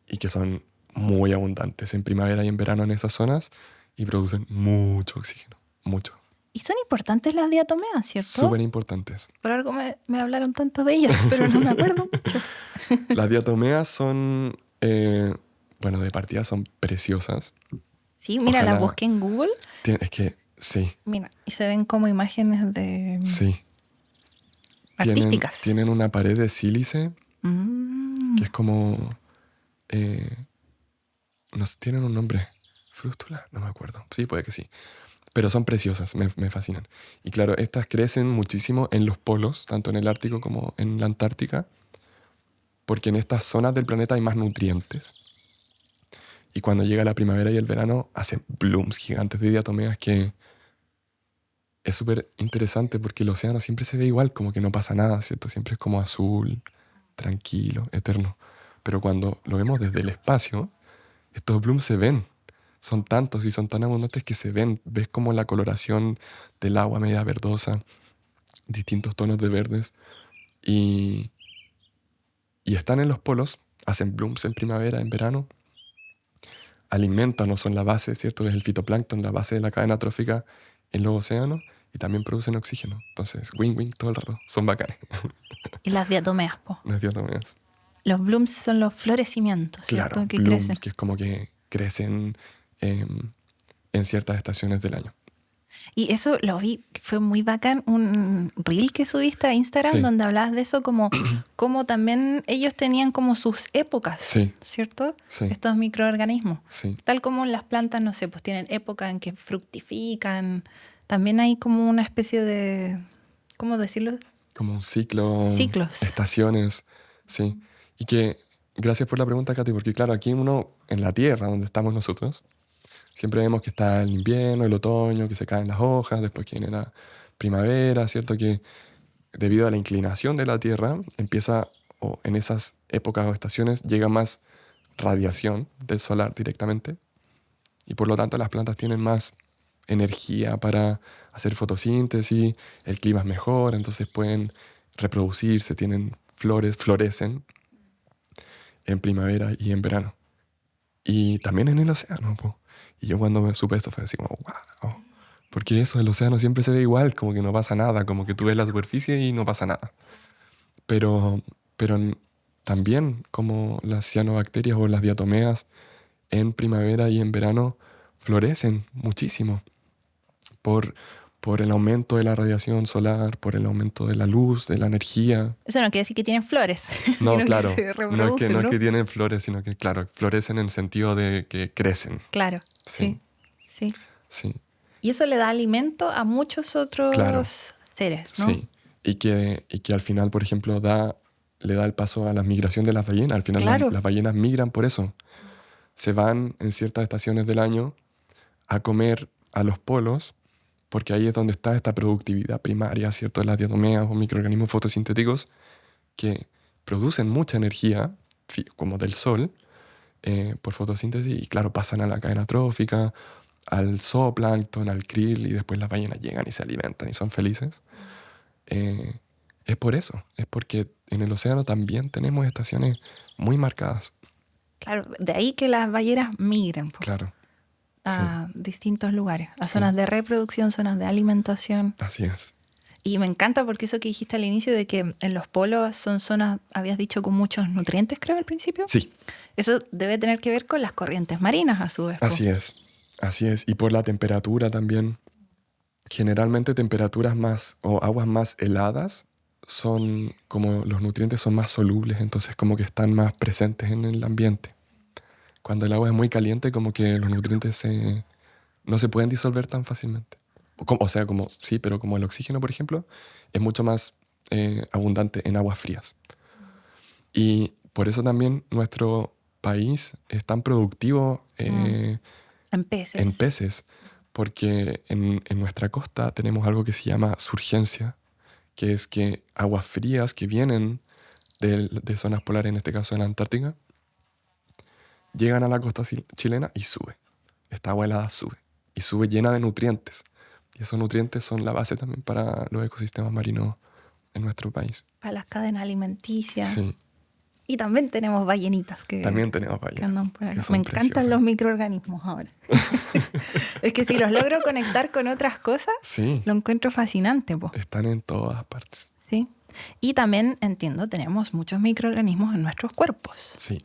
y que son muy abundantes en primavera y en verano en esas zonas y producen mucho oxígeno, mucho. Y son importantes las diatomeas, ¿cierto? Súper importantes. Por algo me hablaron tanto de ellas, pero no me acuerdo mucho. Las diatomeas son, bueno, de partida son preciosas. Sí, mira, Ojalá- las busqué en Google. Es que, sí, Mira, y se ven como imágenes de sí. artísticas. Tienen una pared de sílice Mm. que es como... no sé, tienen un nombre. ¿Frústula? No me acuerdo. Sí, puede que sí. Pero son preciosas, me fascinan. Y claro, estas crecen muchísimo en los polos, tanto en el Ártico como en la Antártica, porque en estas zonas del planeta hay más nutrientes. Y cuando llega la primavera y el verano, hacen blooms gigantes de diatomeas que es súper interesante porque el océano siempre se ve igual, como que no pasa nada, ¿cierto? Siempre es como azul, tranquilo, eterno. Pero cuando lo vemos desde el espacio, estos blooms se ven. Son tantos y son tan abundantes que se ven. Ves como la coloración del agua media verdosa, distintos tonos de verdes. Y, y están en los polos, hacen blooms en primavera, en verano. Alimentan o son la base, ¿cierto? Es el fitoplancton, la base de la cadena trófica en los océanos. Y también producen oxígeno. Entonces, win-win todo el rato. Son bacanes. Y las diatomeas, po. Las diatomeas. Los blooms son los florecimientos, ¿cierto? Claro, Que blooms, crecen. que es como que crecen en ciertas estaciones del año. Y eso lo vi, fue muy bacán, un reel que subiste a Instagram Sí. donde hablabas de eso, como también ellos tenían como sus épocas, Sí. ¿cierto? Sí. Estos microorganismos. Sí, Tal como las plantas, no sé, pues tienen época en que fructifican. También hay como una especie de, ¿cómo decirlo? como un ciclo, Ciclos. estaciones, sí. Y que, gracias por la pregunta, Katy, porque claro, aquí uno, en la Tierra, donde estamos nosotros, siempre vemos que está el invierno, el otoño, que se caen las hojas, después que viene la primavera, ¿cierto? Que debido a la inclinación de la Tierra, empieza, o en esas épocas o estaciones, llega más radiación del solar directamente, y por lo tanto las plantas tienen más energía para hacer fotosíntesis, el clima es mejor, entonces pueden reproducirse, tienen flores, florecen en primavera y en verano. Y también en el océano, po. Y yo cuando me supe esto fue así como, wow. Porque eso, el océano siempre se ve igual, como que no pasa nada, como que tú ves la superficie y no pasa nada. Pero también como las cianobacterias o las diatomeas en primavera y en verano florecen muchísimo por, por el aumento de la radiación solar, por el aumento de la luz, de la energía. Eso no quiere decir que tienen flores, No, sino claro, que se no es reproducen, no es ¿no? que tienen flores, sino que, claro, florecen en sentido de que crecen. Claro, Sí. sí. Sí, Y eso le da alimento a muchos otros Claro. seres, ¿no? sí. Y que al final, por ejemplo, le da el paso a la migración de las ballenas. Al final Claro. las ballenas migran por eso. Se van en ciertas estaciones del año a comer a los polos, porque ahí es donde está esta productividad primaria, ¿cierto? De las diatomeas o microorganismos fotosintéticos que producen mucha energía, como del sol, por fotosíntesis, y claro, pasan a la cadena trófica, al zooplancton, al krill, y después las ballenas llegan y se alimentan y son felices. Es por eso, es porque en el océano también tenemos estaciones muy marcadas. Claro, de ahí que las ballenas migran po, Claro, a distintos lugares, a Sí. zonas de reproducción, zonas de alimentación. así es. Y me encanta porque eso que dijiste al inicio de que en los polos son zonas, habías dicho, con muchos nutrientes, creo, al principio. Sí, Eso debe tener que ver con las corrientes marinas, a su vez. po. así es. Así es. Y por la temperatura también. Generalmente temperaturas más o aguas más heladas son como los nutrientes son más solubles, entonces como que están más presentes en el ambiente. Cuando el agua es muy caliente, como que los nutrientes no se pueden disolver tan fácilmente. O sea, como sí, pero como el oxígeno, por ejemplo, es mucho más abundante en aguas frías. Y por eso también nuestro país es tan productivo En peces. en peces, porque en nuestra costa tenemos algo que se llama surgencia, que es que aguas frías que vienen de zonas polares, en este caso en la Antártica, llegan a la costa chilena y sube. Esta agua helada sube. Y sube llena de nutrientes. Y esos nutrientes son la base también para los ecosistemas marinos en nuestro país. Para las cadenas alimenticias. Sí, Y también tenemos ballenitas que, también tenemos que ballenas. andan por acá. que son Me encantan preciosas. los microorganismos ahora. Es que si los logro conectar con otras cosas, Sí, lo encuentro fascinante. Po. están en todas partes. Sí. Y también, entiendo, tenemos muchos microorganismos en nuestros cuerpos. Sí,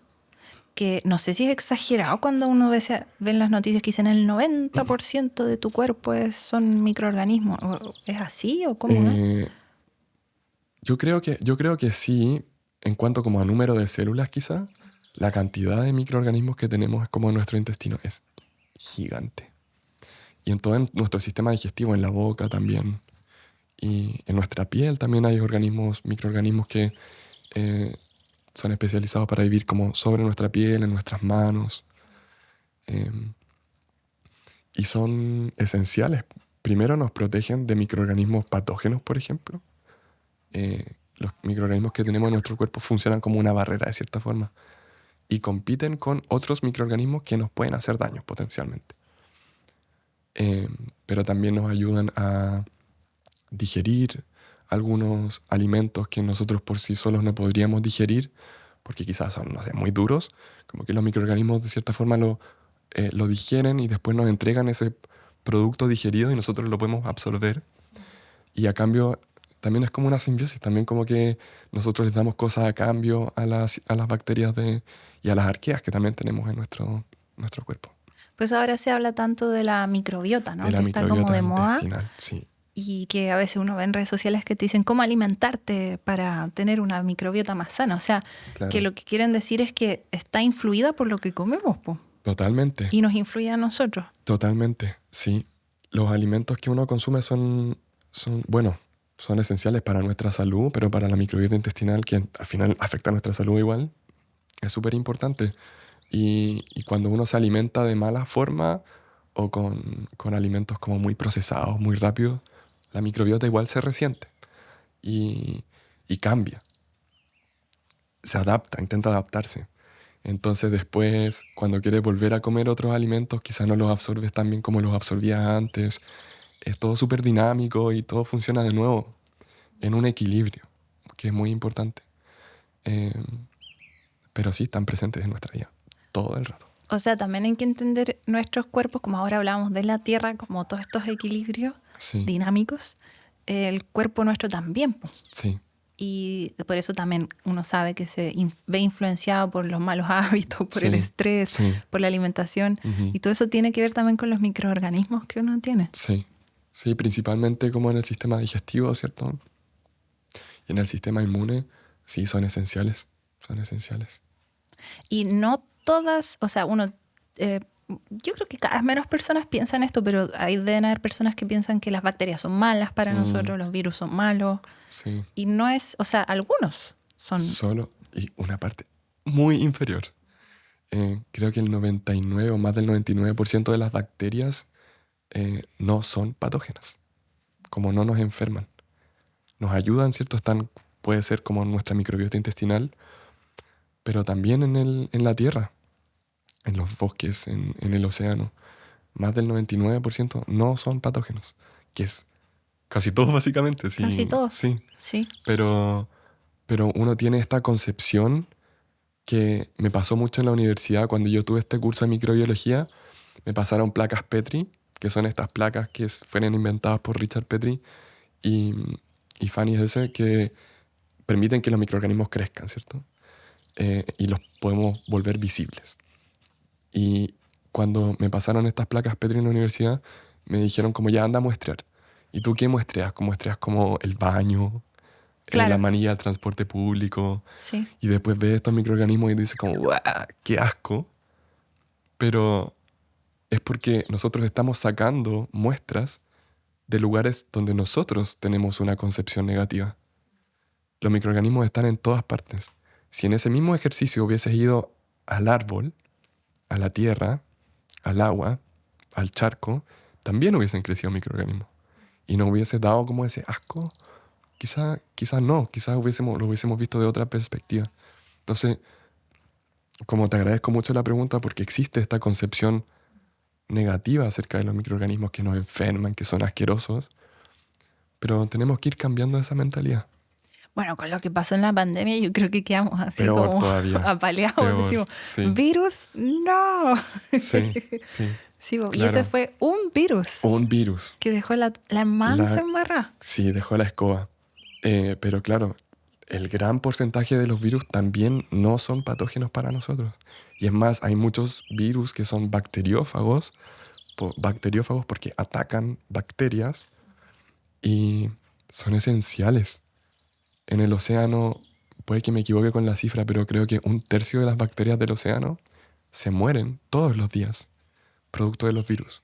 Que no sé si es exagerado cuando uno ve en las noticias que dicen el 90% de tu cuerpo son microorganismos. ¿Es así o cómo es? Yo creo que sí, en cuanto como a número de células quizá, la cantidad de microorganismos que tenemos es como en nuestro intestino es gigante. Y en todo nuestro sistema digestivo, en la boca también. Y en nuestra piel también hay microorganismos que son especializados para vivir como sobre nuestra piel, en nuestras manos. Y son esenciales. Primero nos protegen de microorganismos patógenos, por ejemplo, los microorganismos que tenemos en nuestro cuerpo funcionan como una barrera de cierta forma y compiten con otros microorganismos que nos pueden hacer daño potencialmente. Pero también nos ayudan a digerir algunos alimentos que nosotros por sí solos no podríamos digerir, porque quizás son, no sé, muy duros, como que los microorganismos de cierta forma lo digieren y después nos entregan ese producto digerido y nosotros lo podemos absorber. Y a cambio, también es como una simbiosis, también como que nosotros les damos cosas a cambio a las bacterias y a las arqueas que también tenemos en nuestro cuerpo. Pues ahora se habla tanto de la microbiota, ¿no? De la Que está como microbiota de moda intestinal, sí. y que a veces uno ve en redes sociales que te dicen cómo alimentarte para tener una microbiota más sana. O sea, Claro. que lo que quieren decir es que está influida por lo que comemos, po, Totalmente. y nos influye a nosotros. Totalmente, sí. Los alimentos que uno consume bueno, son esenciales para nuestra salud, pero para la microbiota intestinal, que al final afecta a nuestra salud igual, es súper importante. Y cuando uno se alimenta de mala forma o con alimentos como muy procesados, muy rápidos, la microbiota igual se resiente y cambia, se adapta, intenta adaptarse. Entonces después, cuando quieres volver a comer otros alimentos, quizás no los absorbes tan bien como los absorbías antes. Es todo súper dinámico y todo funciona de nuevo en un equilibrio, que es muy importante. Eh, pero sí, están presentes en nuestra vida todo el rato. O sea, también hay que entender nuestros cuerpos, como ahora hablábamos de la Tierra, como todos estos equilibrios Sí, dinámicos, el cuerpo nuestro también, po. sí, Y por eso también uno sabe que se ve influenciado por los malos hábitos, por el Sí, estrés, sí. por la alimentación. Ujú. Y todo eso tiene que ver también con los microorganismos que uno tiene. Sí, sí, principalmente como en el sistema digestivo, ¿cierto? Y en el sistema inmune, sí, son esenciales, son esenciales. Y no todas, o sea, yo creo que cada vez menos personas piensan esto, pero deben haber personas que piensan que las bacterias son malas para nosotros, los virus son malos. Sí, Y no es, o sea, algunos son. solo y una parte muy inferior. Creo que el 99 o más del 99% de las bacterias no son patógenas, como no nos enferman. Nos ayudan, ¿cierto? Puede ser como nuestra microbiota intestinal, pero también en la tierra, en los bosques, en el océano. Más del 99% no son patógenos, que es casi todo básicamente. Sí, Casi todos. Sí, Sí. pero uno tiene esta concepción que me pasó mucho en la universidad cuando yo tuve este curso de microbiología. Me pasaron placas Petri, que son estas placas que fueron inventadas por Richard Petri y, y Fanny Hesse, que permiten que los microorganismos crezcan, ¿cierto? Y los podemos volver visibles. Y cuando me pasaron estas placas Petri en la universidad, me dijeron como ya anda a muestrear. ¿Y tú qué muestreas? ¿Muestreas como el baño, Claro. la manilla del transporte público? Sí. Y después ves estos microorganismos y dices como ¡guau! ¡Qué asco! Pero es porque nosotros estamos sacando muestras de lugares donde nosotros tenemos una concepción negativa. Los microorganismos están en todas partes. Si en ese mismo ejercicio hubieses ido al árbol, a la tierra, al agua, al charco, también hubiesen crecido microorganismos. Y no hubieses dado como ese asco. Quizás no, quizás lo hubiésemos visto de otra perspectiva. Entonces, como te agradezco mucho la pregunta porque existe esta concepción negativa acerca de los microorganismos que nos enferman, que son asquerosos, pero tenemos que ir cambiando esa mentalidad. Bueno, con lo que pasó en la pandemia, yo creo que quedamos así Peor como todavía. apaleados. Peor, Decimos, sí. virus, no. Sí, sí. Sí, po, y Claro. ese fue un virus Un virus. que dejó la mansa embarrada. Sí, dejó la escoba. Pero claro, el gran porcentaje de los virus también no son patógenos para nosotros. Y es más, hay muchos virus que son bacteriófagos porque atacan bacterias y son esenciales. En el océano, puede que me equivoque con la cifra, pero creo que 1/3 de las bacterias del océano se mueren todos los días, producto de los virus.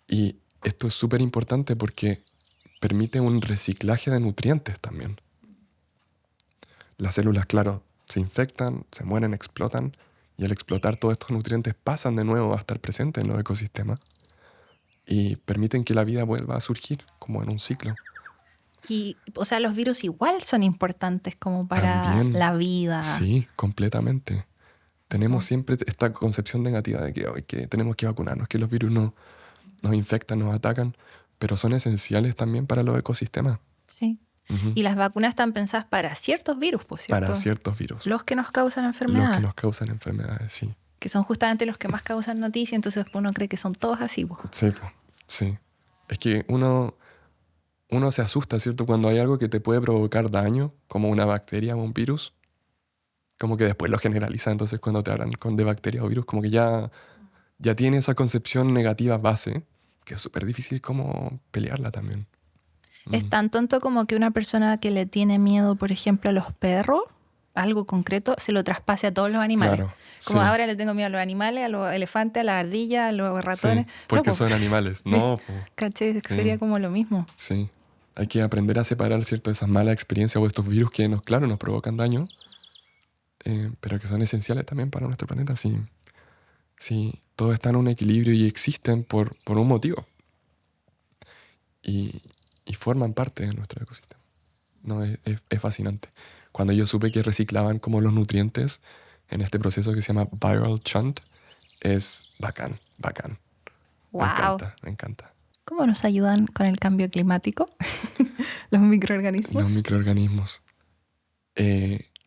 Y esto es súper importante porque permite un reciclaje de nutrientes también. Las células, claro, se infectan, se mueren, explotan, y al explotar todos estos nutrientes pasan de nuevo a estar presentes en los ecosistemas y permiten que la vida vuelva a surgir como en un ciclo. Y, o sea, los virus igual son importantes como para También, la vida. sí, completamente. Tenemos Oh, siempre esta concepción negativa de que, "Ay, que tenemos que vacunarnos, que los virus nos infectan, nos atacan, pero son esenciales también para los ecosistemas. sí. Ujú. Y las vacunas están pensadas para ciertos virus, por Para cierto. ciertos virus, Los que nos causan los que enfermedades, nos causan enfermedades, sí. que son justamente los que más causan noticia, entonces uno cree que son todos así, po. Sí, po, sí. Es que uno se asusta, ¿cierto? Cuando hay algo que te puede provocar daño, como una bacteria o un virus, como que después lo generaliza. Entonces, cuando te hablan de bacteria o virus, como que ya tiene esa concepción negativa base, que es súper difícil como pelearla también. Es Mm, tan tonto como que una persona que le tiene miedo, por ejemplo, a los perros, algo concreto, se lo traspase a todos los animales. claro, Como sí, ahora le tengo miedo a los animales, a los elefantes, a las ardillas, a los sí, ratones. No, porque pues, son animales. sí, No, po, caché, es que sería sí, como lo mismo. sí. Hay que aprender a separar, ¿cierto? Esas malas experiencias o estos virus que claro, nos provocan daño, pero que son esenciales también para nuestro planeta. Sí, sí, todo está en un equilibrio y existen por un motivo. Y, y forman parte de nuestro ecosistema. No, es fascinante. Cuando yo supe que reciclaban como los nutrientes en este proceso que se llama viral shunt, es bacán, bacán. Me Wow. encanta, me encanta. ¿Cómo nos ayudan con el cambio climático los microorganismos? Los microorganismos.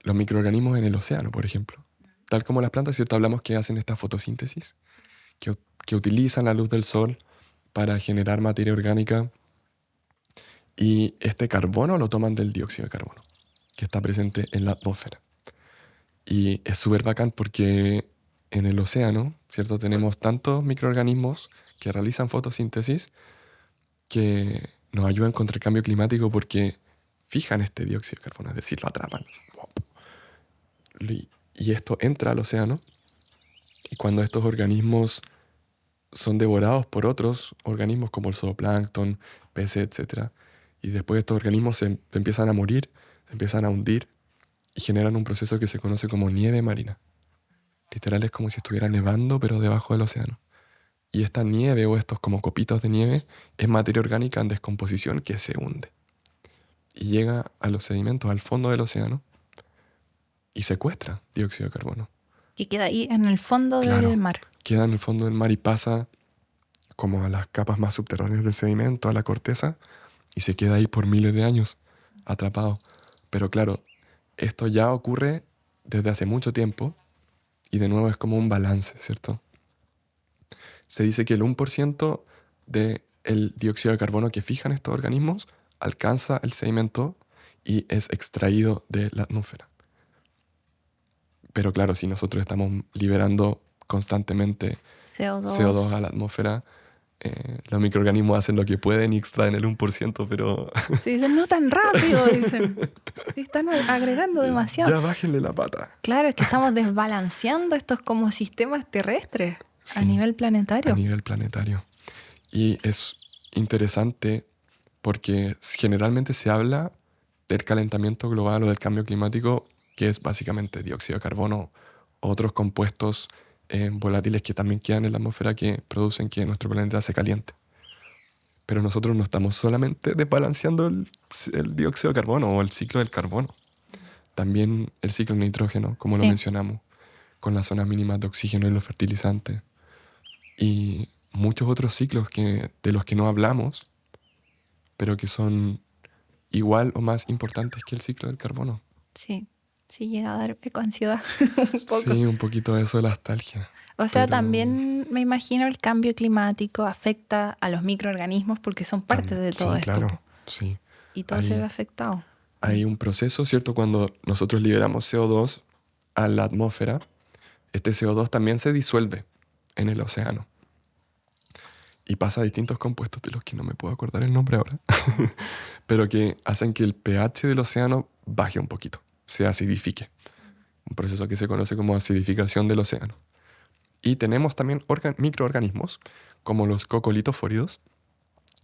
Los microorganismos en el océano, por ejemplo. Tal como las plantas, ¿cierto? Hablamos que hacen esta fotosíntesis, que utilizan la luz del sol para generar materia orgánica y este carbono lo toman del dióxido de carbono, que está presente en la atmósfera. Y es súper bacán porque en el océano, ¿cierto? Tenemos tantos microorganismos que realizan fotosíntesis que nos ayudan contra el cambio climático porque fijan este dióxido de carbono, es decir, lo atrapan. Y esto entra al océano y cuando estos organismos son devorados por otros organismos como el zooplancton, peces, etc. Y después estos organismos se empiezan a morir, se empiezan a hundir y generan un proceso que se conoce como nieve marina. Literal es como si estuviera nevando pero debajo del océano. Y esta nieve o estos como copitos de nieve es materia orgánica en descomposición que se hunde. Y llega a los sedimentos, al fondo del océano y secuestra dióxido de carbono. Que queda ahí en el fondo del Claro, mar. queda en el fondo del mar y pasa como a las capas más subterráneas del sedimento, a la corteza, y se queda ahí por miles de años, atrapado. Pero claro, esto ya ocurre desde hace mucho tiempo y de nuevo es como un balance, ¿cierto? Se dice que el 1% del dióxido de carbono que fijan estos organismos alcanza el sedimento y es extraído de la atmósfera. Pero claro, si nosotros estamos liberando constantemente CO2 a CO2. la atmósfera, los microorganismos hacen lo que pueden y extraen el 1%, pero Se dicen, no tan rápido, dicen. Se están agregando demasiado. ya bájenle la pata. Claro, es que estamos desbalanceando estos como sistemas terrestres a Sí, nivel a planetario. nivel planetario. Y es interesante porque generalmente se habla del calentamiento global o del cambio climático, que es básicamente dióxido de carbono o otros compuestos volátiles que también quedan en la atmósfera que producen que nuestro planeta se caliente. Pero nosotros no estamos solamente desbalanceando el dióxido de carbono o el ciclo del carbono, también el ciclo del nitrógeno, como lo Sí, mencionamos, con las zonas mínimas de oxígeno y los fertilizantes, y muchos otros ciclos de los que no hablamos, pero que son igual o más importantes que el ciclo del carbono. sí. Sí llega a dar ecoansiedad un poco. Sí, un poquito de eso de la nostalgia, O sea, pero también me imagino el cambio climático afecta a los microorganismos porque son parte de todo sí, esto, claro, po. sí. Y todo se ve Hay, afectado. hay un proceso, ¿cierto? Cuando nosotros liberamos CO2 a la atmósfera, este CO2 también se disuelve en el océano y pasa a distintos compuestos de los que no me puedo acordar el nombre ahora, pero que hacen que el pH del océano baje un poquito, se acidifique. Un proceso que se conoce como acidificación del océano. Y tenemos también microorganismos, como los cocolitóforidos,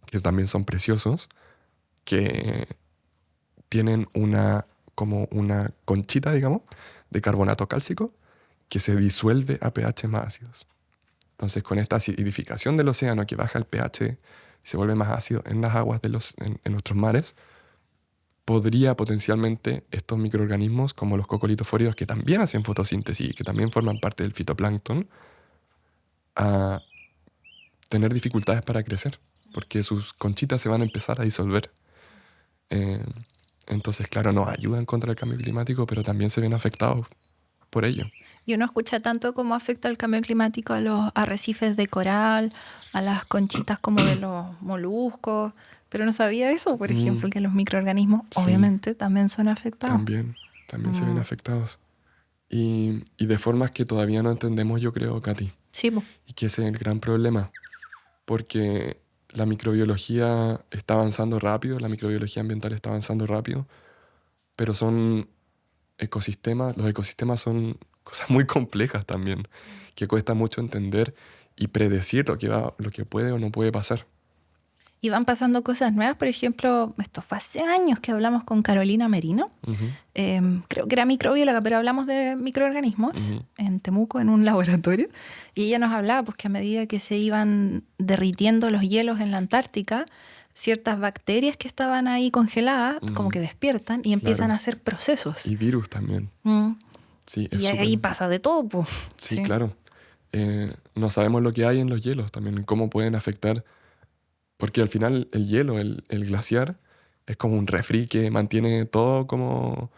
que también son preciosos, que tienen como una conchita, digamos, de carbonato cálcico que se disuelve a pH más ácidos. Entonces, con esta acidificación del océano que baja el pH y se vuelve más ácido en las aguas en nuestros mares, podría potencialmente estos microorganismos, como los cocolitofóridos, que también hacen fotosíntesis y que también forman parte del fitoplancton, a tener dificultades para crecer, porque sus conchitas se van a empezar a disolver. Eh, entonces, claro, nos ayudan contra el cambio climático, pero también se ven afectados por ello. Y uno escucha tanto cómo afecta el cambio climático a los arrecifes de coral, a las conchitas como de los moluscos, pero no sabía eso, por ejemplo, que los microorganismos Sí. obviamente también son afectados. También se ven afectados. Y de formas que todavía no entendemos, yo creo, Katy. Sí, po. Y que ese es el gran problema, porque la microbiología está avanzando rápido, la microbiología ambiental está avanzando rápido, pero son ecosistemas, los ecosistemas son cosas muy complejas también, que cuesta mucho entender y predecir lo que puede o no puede pasar. Y van pasando cosas nuevas, por ejemplo, esto fue hace años que hablamos con Carolina Merino, Ujú. creo que era microbióloga, pero hablamos de microorganismos Ujú. en Temuco, en un laboratorio, y ella nos hablaba pues, que a medida que se iban derritiendo los hielos en la Antártica, ciertas bacterias que estaban ahí congeladas como que despiertan y empiezan Claro. a hacer procesos. Y virus también. Mm. Sí, es Y ahí súper- pasa de todo, pues. Sí, claro. No sabemos lo que hay en los hielos también, cómo pueden afectar, porque al final el hielo, el glaciar, es como un refri que mantiene todo como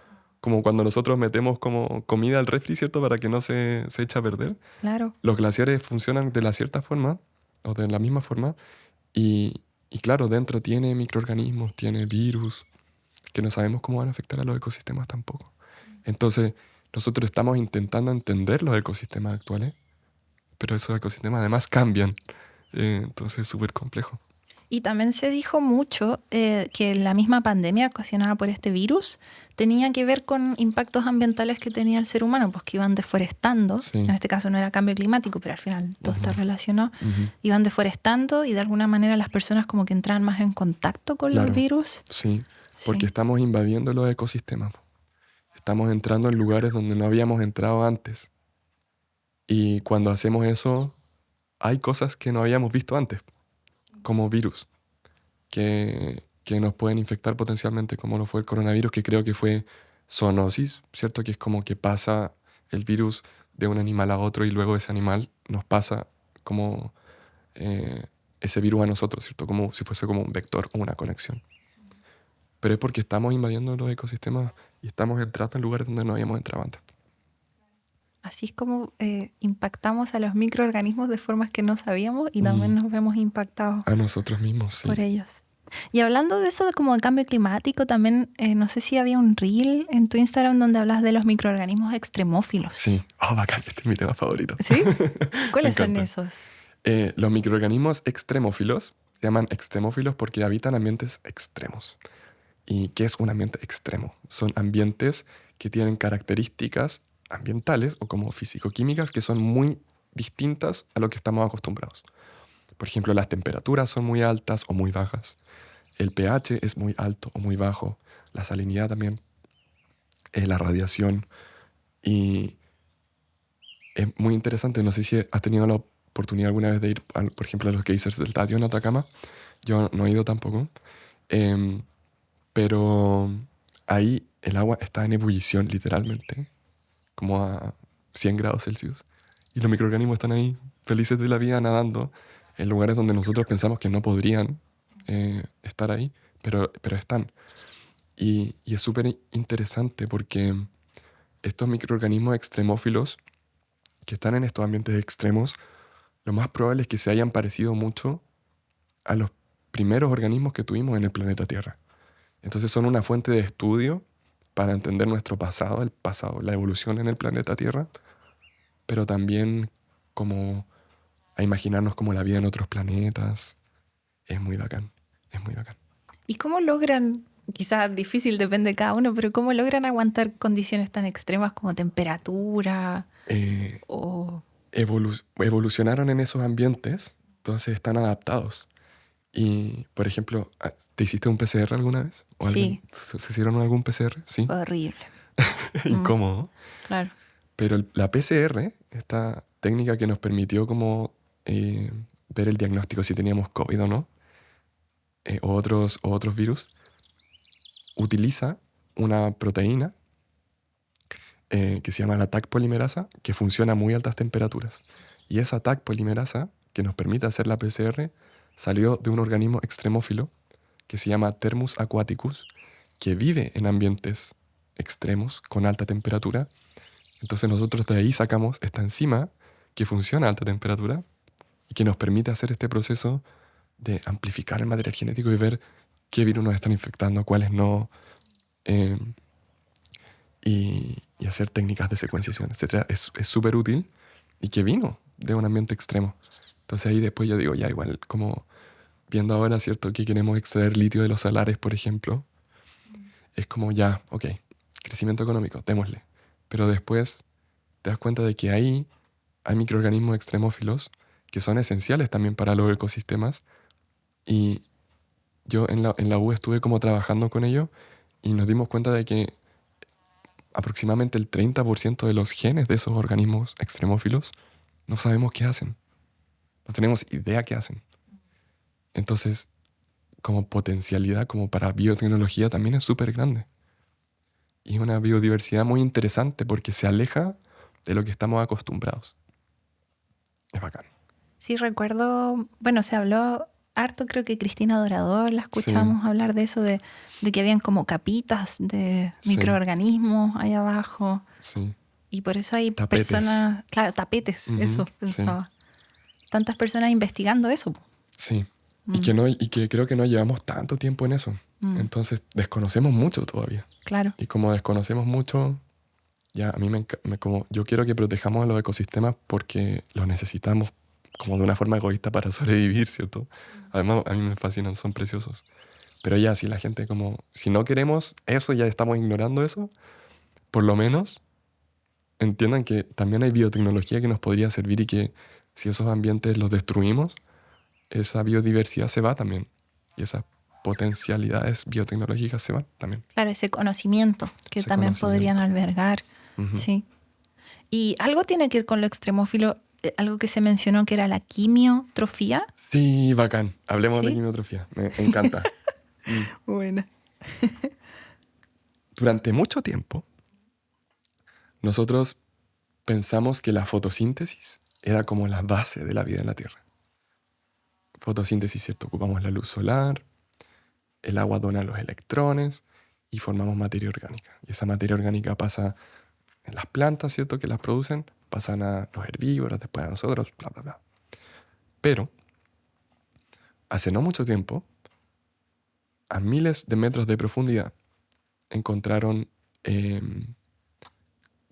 cuando nosotros metemos como comida al refri, ¿cierto? Para que no se eche a perder. Claro. Los glaciares funcionan de la cierta forma, o de la misma forma, y claro, dentro tiene microorganismos, tiene virus, que no sabemos cómo van a afectar a los ecosistemas tampoco. Entonces, nosotros estamos intentando entender los ecosistemas actuales, pero esos ecosistemas además cambian. Entonces es súper complejo. Y también se dijo mucho que la misma pandemia ocasionada por este virus tenía que ver con impactos ambientales que tenía el ser humano, pues que iban deforestando. Sí. En este caso no era cambio climático, pero al final todo está relacionado. Ujú. Iban deforestando y de alguna manera las personas como que entraban más en contacto con Claro. los virus. Sí, porque Sí. estamos invadiendo los ecosistemas. Estamos entrando en lugares donde no habíamos entrado antes. Y cuando hacemos eso, hay cosas que no habíamos visto antes, como virus, que nos pueden infectar potencialmente, como lo fue el coronavirus, que creo que fue zoonosis, ¿cierto? Que es como que pasa el virus de un animal a otro y luego ese animal nos pasa como ese virus a nosotros, ¿cierto? Como si fuese como un vector o una conexión. Pero es porque estamos invadiendo los ecosistemas y estamos entrando en lugares donde no habíamos entrado antes. Así es como impactamos a los microorganismos de formas que no sabíamos y también nos vemos impactados A nosotros mismos, sí. por ellos. Y hablando de eso, de como de cambio climático, también no sé si había un reel en tu Instagram donde hablas de los microorganismos extremófilos. Sí. Oh, bacán, este es mi tema favorito. ¿Sí? ¿Cuáles Me son encanta. esos? Los microorganismos extremófilos se llaman extremófilos porque habitan ambientes extremos. ¿Y qué es un ambiente extremo? Son ambientes que tienen características ambientales o como físico-químicas que son muy distintas a lo que estamos acostumbrados. Por ejemplo, las temperaturas son muy altas o muy bajas. El pH es muy alto o muy bajo. La salinidad también. La radiación. Y es muy interesante. No sé si has tenido la oportunidad alguna vez de ir, por ejemplo, a los geysers del Tatio en Atacama. Yo no he ido tampoco. Pero ahí el agua está en ebullición, literalmente, como a 100 grados Celsius. Y los microorganismos están ahí, felices de la vida, nadando en lugares donde nosotros pensamos que no podrían estar ahí, pero están. Y es súper interesante porque estos microorganismos extremófilos que están en estos ambientes extremos, lo más probable es que se hayan parecido mucho a los primeros organismos que tuvimos en el planeta Tierra. Entonces son una fuente de estudio para entender nuestro pasado, el pasado, la evolución en el planeta Tierra, pero también como a imaginarnos como la vida en otros planetas. Es muy bacán, es muy bacán. ¿Y cómo logran, quizás difícil, depende de cada uno, pero cómo logran aguantar condiciones tan extremas como temperatura o... Evolucionaron en esos ambientes, entonces están adaptados. Y, por ejemplo, ¿te hiciste un PCR alguna vez? ¿O Sí. ¿Se hicieron algún PCR? Sí. Horrible. Incómodo. Claro. Pero la PCR, esta técnica que nos permitió como ver el diagnóstico si teníamos COVID o no, o otros virus, utiliza una proteína que se llama la Taq polimerasa, que funciona a muy altas temperaturas. Y esa Taq polimerasa, que nos permite hacer la PCR, salió de un organismo extremófilo que se llama Thermus aquaticus, que vive en ambientes extremos con alta temperatura. Entonces nosotros de ahí sacamos esta enzima que funciona a alta temperatura y que nos permite hacer este proceso de amplificar el material genético y ver qué virus nos están infectando, cuáles no, eh, y hacer técnicas de secuenciación, etc. Es súper útil y que vino de un ambiente extremo. Entonces ahí después yo digo, ya igual, como viendo ahora, ¿cierto?, que queremos extraer litio de los salares, por ejemplo, es como ya, ok, crecimiento económico, démosle. Pero después te das cuenta de que ahí hay microorganismos extremófilos que son esenciales también para los ecosistemas. Y yo en la U estuve como trabajando con ellos y nos dimos cuenta de que aproximadamente el 30% de los genes de esos organismos extremófilos no sabemos qué hacen. No tenemos idea qué hacen. Entonces, como potencialidad, como para biotecnología, también es súper grande. Y es una biodiversidad muy interesante porque se aleja de lo que estamos acostumbrados. Es bacán. Sí, recuerdo, bueno, se habló harto, creo que Cristina Dorador, la Sí, escuchamos hablar de eso, de que habían como capitas de sí, microorganismos ahí abajo. sí. Y por eso hay Tapetes. personas, claro, tapetes, Ujú, eso sí, pensaba. Tantas personas investigando eso, po. sí. Mm, Y que creo que no llevamos tanto tiempo en eso. mm, Entonces desconocemos mucho todavía. claro, Y como desconocemos mucho, ya a mí como yo quiero que protejamos a los ecosistemas porque los necesitamos como de una forma egoísta para sobrevivir, ¿cierto? Además, a mí me fascinan, son preciosos. Pero ya, si la gente como, si no queremos eso, ya estamos ignorando eso, por lo menos entiendan que también hay biotecnología que nos podría servir y que si esos ambientes los destruimos, esa biodiversidad se va también. Y esas potencialidades biotecnológicas se van también. claro, ese conocimiento que Ese también podrían conocimiento. albergar, Ujú. sí. Y algo tiene que ver con lo extremófilo, algo que se mencionó que era la quimiotrofía. Sí, bacán. Hablemos de Sí. quimiotrofía. Me encanta. Mm. Bueno. Durante mucho tiempo, nosotros pensamos que la fotosíntesis era como la base de la vida en la Tierra. Fotosíntesis, ¿cierto? Ocupamos la luz solar, el agua dona los electrones y formamos materia orgánica. Y esa materia orgánica pasa en las plantas, ¿cierto?, que las producen, pasan a los herbívoros, después a nosotros, bla, bla, bla. Pero, hace no mucho tiempo, a miles de metros de profundidad, encontraron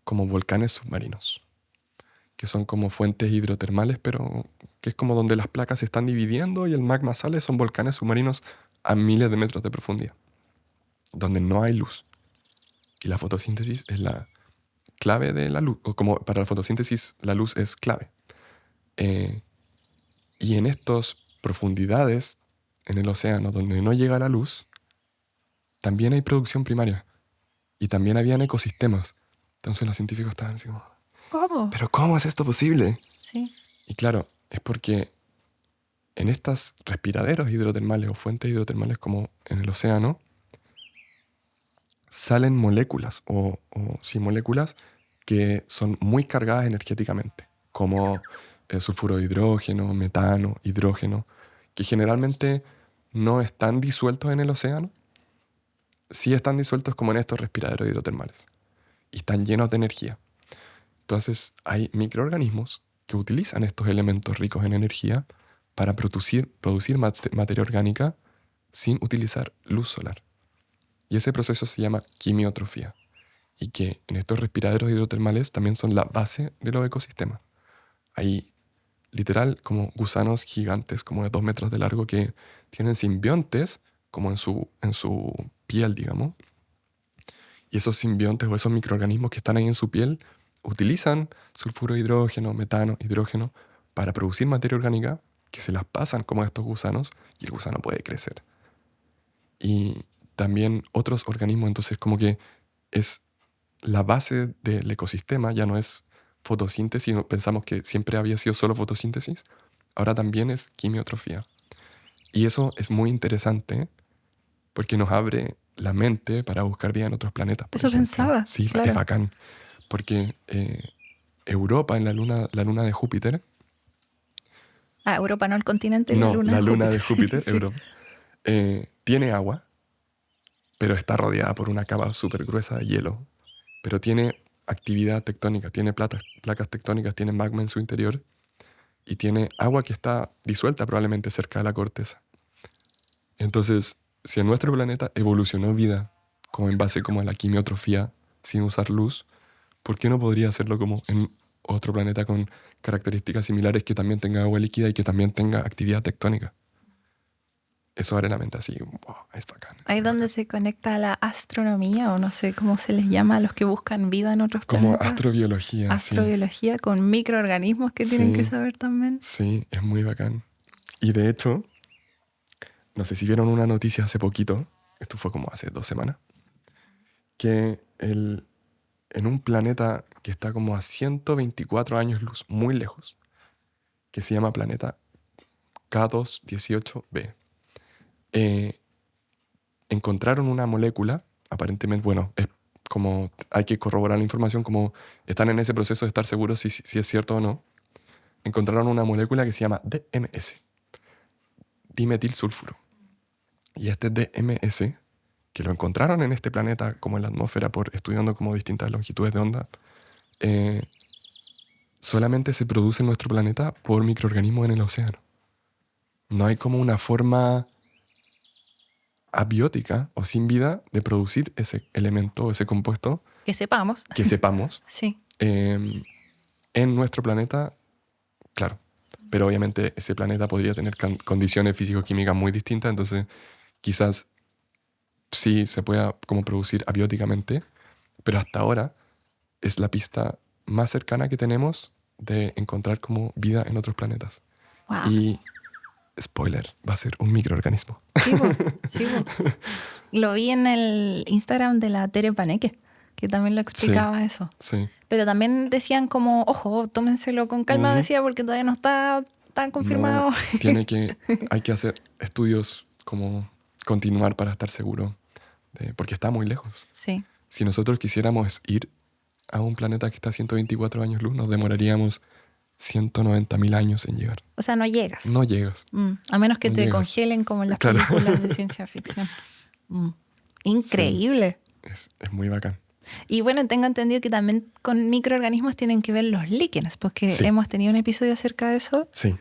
como volcanes submarinos, que son como fuentes hidrotermales, pero que es como donde las placas se están dividiendo y el magma sale, son volcanes submarinos a miles de metros de profundidad, donde no hay luz. Y la fotosíntesis es la clave de la luz, o como para la fotosíntesis la luz es clave. Eh, y en estas profundidades, en el océano, donde no llega la luz, también hay producción primaria y también habían ecosistemas. Entonces los científicos estaban así como, ¿Cómo? ¿pero cómo es esto posible? Sí. Y claro, es porque en estos respiraderos hidrotermales o fuentes hidrotermales como en el océano, salen moléculas sí, moléculas que son muy cargadas energéticamente, como el sulfuro de hidrógeno, metano, hidrógeno, que generalmente no están disueltos en el océano, sí están disueltos como en estos respiraderos hidrotermales y están llenos de energía. Entonces hay microorganismos que utilizan estos elementos ricos en energía para producir materia orgánica sin utilizar luz solar. Y ese proceso se llama quimiotrofía. Y que en estos respiraderos hidrotermales también son la base de los ecosistemas. Hay literal como gusanos gigantes, como de 2 metros de largo, que tienen simbiontes como en su piel, digamos. Y esos simbiontes o esos microorganismos que están ahí en su piel utilizan sulfuro de hidrógeno, metano, hidrógeno para producir materia orgánica que se las pasan como a estos gusanos y el gusano puede crecer. Y también otros organismos, entonces como que es la base del ecosistema, ya no es fotosíntesis, pensamos que siempre había sido solo fotosíntesis, ahora también es quimiotrofía. Y eso es muy interesante porque nos abre la mente para buscar vida en otros planetas. Por Eso ejemplo. pensaba, Sí, claro. es bacán. Porque Europa, en la luna de Júpiter, Ah, Europa, no el continente, no, la luna de Júpiter. Júpiter, Sí. Europa, tiene agua, pero está rodeada por una capa súper gruesa de hielo. Pero tiene actividad tectónica, tiene placas tectónicas, tiene magma en su interior y tiene agua que está disuelta probablemente cerca de la corteza. Entonces, si en nuestro planeta evolucionó vida como en base como a la quimiotrofía sin usar luz, ¿por qué no podría hacerlo como en otro planeta con características similares que también tenga agua líquida y que también tenga actividad tectónica? Eso abre la mente así, wow, es bacán. Ahí donde se conecta a la astronomía, o no sé cómo se les llama a los que buscan vida en otros Como planetas. astrobiología, Astrobiología con microorganismos que tienen que Sí. saber también. Sí, es muy bacán. Y de hecho, no sé si vieron una noticia hace poquito, esto fue como hace 2 semanas, que en un planeta que está como a 124 años luz, muy lejos, que se llama planeta K218b, encontraron una molécula, aparentemente, bueno, es como hay que corroborar la información, como están en ese proceso de estar seguros si es cierto o no, encontraron una molécula que se llama DMS, dimetilsulfuro. Y este DMS, que lo encontraron en este planeta, como en la atmósfera, estudiando como distintas longitudes de onda, solamente se produce en nuestro planeta por microorganismos en el océano. No hay como una forma abiótica o sin vida de producir ese elemento, ese compuesto, Que sepamos. que sepamos, Sí. en nuestro planeta, claro. Pero obviamente ese planeta podría tener condiciones físico-químicas muy distintas, entonces quizás sí se pueda como producir abióticamente, pero hasta ahora es la pista más cercana que tenemos de encontrar como vida en otros planetas. Wow. Y, spoiler, va a ser un microorganismo. Sí, po, sí, po. Lo vi en el Instagram de la Tere Paneque, que también lo explicaba eso. Sí. Pero también decían como, ojo, tómenselo con calma, Ujú. decía, porque todavía no está tan confirmado. No, hay que hacer estudios como continuar para estar seguro, porque está muy lejos. Sí. Si nosotros quisiéramos ir a un planeta que está a 124 años luz, nos demoraríamos 190.000 años en llegar. O sea, no llegas. No llegas. A menos que No te llegas. congelen como en las Claro. películas de ciencia ficción. Increíble. Es muy bacán. Y bueno, tengo entendido que también con microorganismos tienen que ver los líquenes, porque Sí. hemos tenido un episodio acerca de eso. Sí,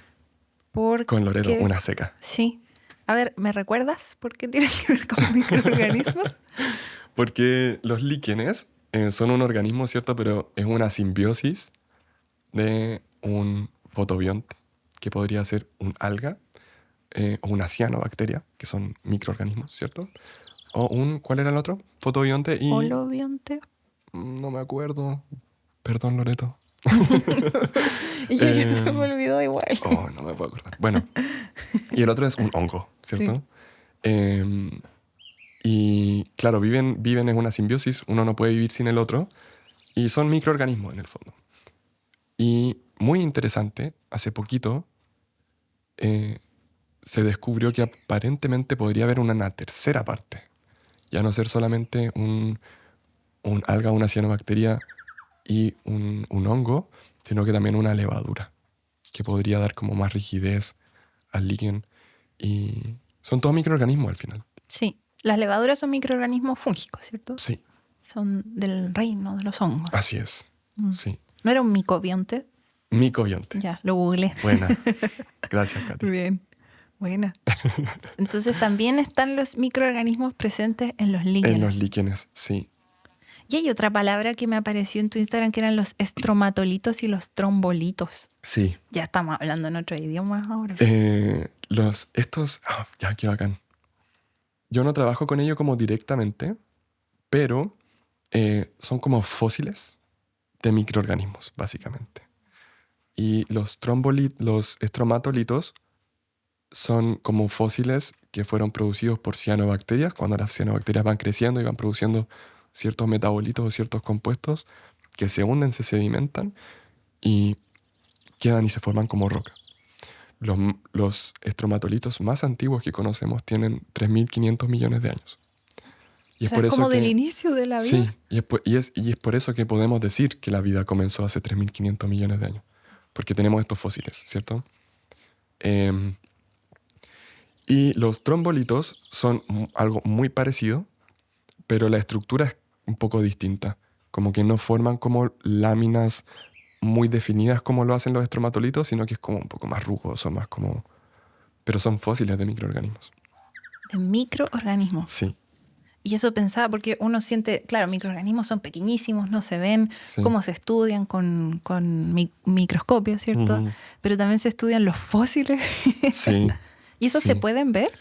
Porque... con Loreto, una seca. Sí. A ver, ¿me recuerdas por qué tiene que ver con microorganismos? Porque los líquenes son un organismo, ¿cierto? Pero es una simbiosis de un fotobionte, que podría ser un alga, o una cianobacteria, que son microorganismos, ¿cierto? O ¿cuál era el otro? Fotobionte y... Holobionte. No me acuerdo. Perdón, Loreto. Y yo ya se me olvidó igual. Oh, no me puedo acordar. Bueno, y el otro es un hongo, ¿cierto? Y claro, viven en una simbiosis, uno no puede vivir sin el otro, y son microorganismos en el fondo. Y muy interesante, hace poquito se descubrió que aparentemente podría haber una tercera parte, ya no ser solamente un alga, una cianobacteria y un hongo, sino que también una levadura, que podría dar como más rigidez al líquen. Y son todos microorganismos al final. Sí, las levaduras son microorganismos fúngicos, ¿cierto? Sí, Son del reino de los hongos. así es. Sí. ¿No era un micobionte? Micobionte. Ya, lo googleé. Buena. Gracias, Katy. Bien. Buena. Entonces también están los microorganismos presentes en los líquenes. En los líquenes, sí. Y hay otra palabra que me apareció en tu Instagram que eran los estromatolitos y los trombolitos. Sí. Ya estamos hablando en otro idioma ahora. Ya, qué bacán. Yo no trabajo con ello como directamente, pero son como fósiles de microorganismos, básicamente. Y los estromatolitos son como fósiles que fueron producidos por cianobacterias, cuando las cianobacterias van creciendo y van produciendo ciertos metabolitos o ciertos compuestos que se hunden, se sedimentan y quedan y se forman como roca. Los estromatolitos más antiguos que conocemos tienen 3.500 millones de años. Y O es sea, por es eso como del que... inicio de la vida. Sí, y es por eso que podemos decir que la vida comenzó hace 3.500 millones de años. Porque tenemos estos fósiles, ¿cierto? Em, y los trombolitos son algo muy parecido, pero la estructura es un poco distinta. Como que no forman como láminas muy definidas como lo hacen los estromatolitos, sino que es como un poco más rugoso, más como... Pero son fósiles de microorganismos. De microorganismos. Sí, Y eso pensaba, porque uno siente, claro, microorganismos son pequeñísimos, no se ven, sí. cómo se estudian con microscopios, ¿cierto? Ujú. Pero también se estudian los fósiles. Sí, ¿Y eso se sí. pueden ver?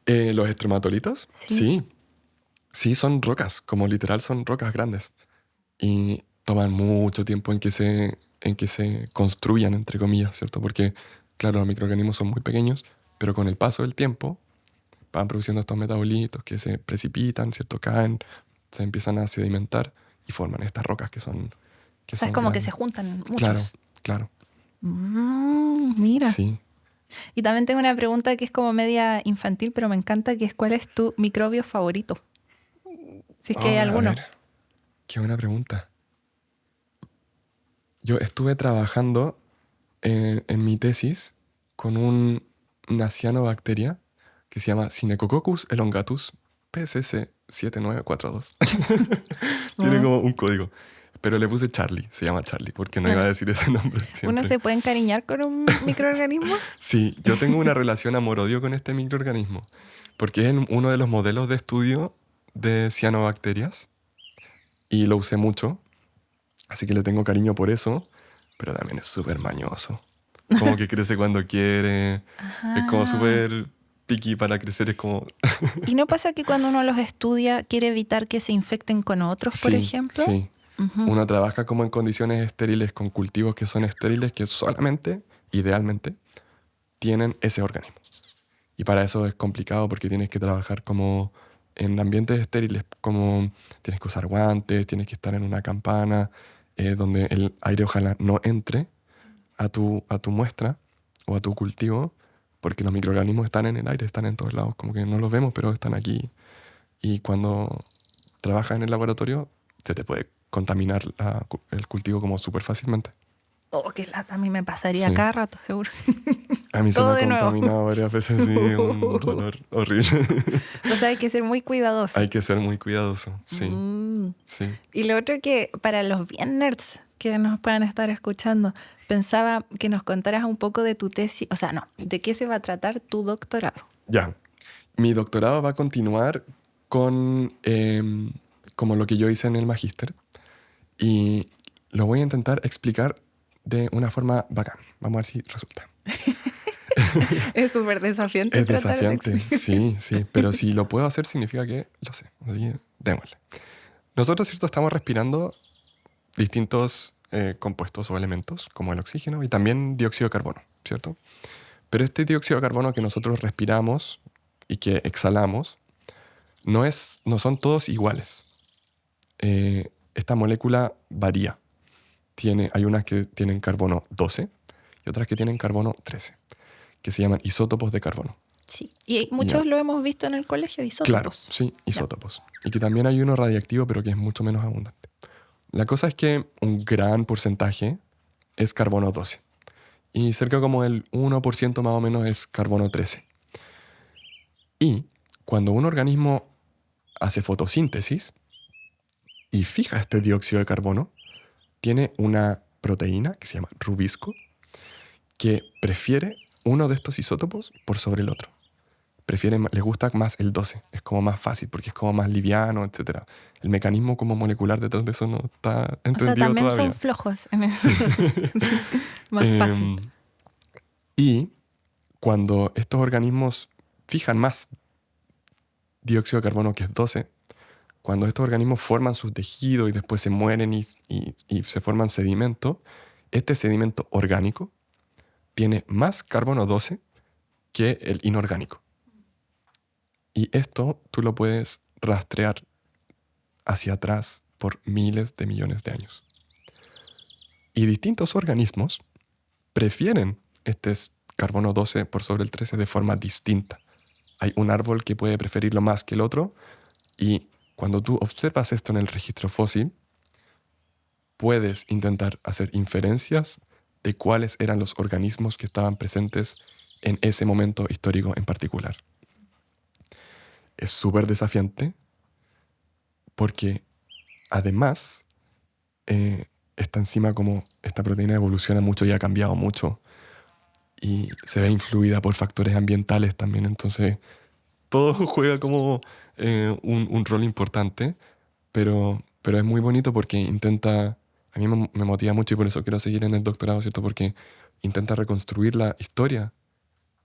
¿Los estromatolitos? Sí. Sí, sí, son rocas, como literal son rocas grandes. Y toman mucho tiempo en que se construyan, entre comillas, ¿cierto? Porque, claro, los microorganismos son muy pequeños, pero con el paso del tiempo van produciendo estos metabolitos que se precipitan, ¿cierto? Caen, se empiezan a sedimentar y forman estas rocas que son, que O sea, es son como que se grandes. juntan Claro, muchos. claro, Mira. sí. Y también tengo una pregunta que es como media infantil, pero me encanta, que es ¿cuál es tu microbio favorito? Si es que hay A alguno. ver, qué buena pregunta. Yo estuve trabajando en mi tesis con una cianobacteria que se llama Synechococcus elongatus PSS 7942. Tiene Oh, como un código. Pero le puse Charlie, se llama Charlie, porque no iba a claro. decir ese nombre ¿Uno siempre. se puede encariñar con un microorganismo? Sí, yo tengo una relación amor-odio con este microorganismo, porque es uno de los modelos de estudio de cianobacterias y lo usé mucho, así que le tengo cariño por eso, pero también es súper mañoso. Como que crece cuando quiere, es como Ajá. súper picky para crecer, es como... ¿Y no pasa que cuando uno los estudia quiere evitar que se infecten con otros, por Sí, ejemplo? sí. Ujú. Uno trabaja como en condiciones estériles con cultivos que son estériles, que solamente, idealmente, tienen ese organismo. Y para eso es complicado porque tienes que trabajar como en ambientes estériles, como tienes que usar guantes, tienes que estar en una campana, donde el aire ojalá no entre a tu muestra o a tu cultivo, porque los microorganismos están en el aire, están en todos lados, como que no los vemos, pero están aquí. Y cuando trabajas en el laboratorio, se te puede contaminar el cultivo como súper fácilmente. Oh, qué lata, a mí me pasaría Sí. cada rato, seguro. A mí se me Todo ha de nuevo. contaminado varias veces, sí, un dolor horrible. O sea, hay que ser muy cuidadoso. Hay que ser muy cuidadoso, sí, Mm. sí. Y lo otro que para los bien nerds que nos puedan estar escuchando, pensaba que nos contaras un poco de tu tesis, o sea, no, de qué se va a tratar tu doctorado. Ya, mi doctorado va a continuar con como lo que yo hice en el magíster y lo voy a intentar explicar de una forma bacán. Vamos a ver si resulta. Es súper desafiante Es tratar de desafiante, explicar. sí, sí, pero si lo puedo hacer significa que lo sé. Así que démosle. Nosotros, ¿cierto? Estamos respirando distintos compuestos o elementos, como el oxígeno y también dióxido de carbono, ¿cierto? Pero este dióxido de carbono que nosotros respiramos y que exhalamos no son todos iguales. Esta molécula varía. Hay unas que tienen carbono 12 y otras que tienen carbono 13, que se llaman isótopos de carbono. Sí, y Y ya, muchos lo hemos visto en el colegio, claro, isótopos. sí, Ya. isótopos. Y que también hay uno radiactivo, pero que es mucho menos abundante. La cosa es que un gran porcentaje es carbono 12 y cerca como el 1% más o menos es carbono 13. Y cuando un organismo hace fotosíntesis y fija este dióxido de carbono, tiene una proteína que se llama rubisco que prefiere uno de estos isótopos por sobre el otro. Les gusta más el 12, es como más fácil porque es como más liviano, etc. El mecanismo como molecular detrás de eso no está O sea, entendido también son todavía. flojos en eso. Sí. Sí, más fácil. Em, y cuando estos organismos fijan más dióxido de carbono, que es 12, cuando estos organismos forman su tejido y después se mueren y se forman sedimento, este sedimento orgánico tiene más carbono 12 que el inorgánico. Y esto tú lo puedes rastrear hacia atrás por miles de millones de años. Y distintos organismos prefieren este carbono 12 por sobre el 13 de forma distinta. Hay un árbol que puede preferirlo más que el otro y cuando tú observas esto en el registro fósil, puedes intentar hacer inferencias de cuáles eran los organismos que estaban presentes en ese momento histórico en particular. Es súper desafiante porque además esta enzima, como esta proteína, evoluciona mucho y ha cambiado mucho y se ve influida por factores ambientales también. Entonces todo juega como un rol importante, pero es muy bonito porque intenta, a mí me motiva mucho y por eso quiero seguir en el doctorado, ¿cierto? Porque intenta reconstruir la historia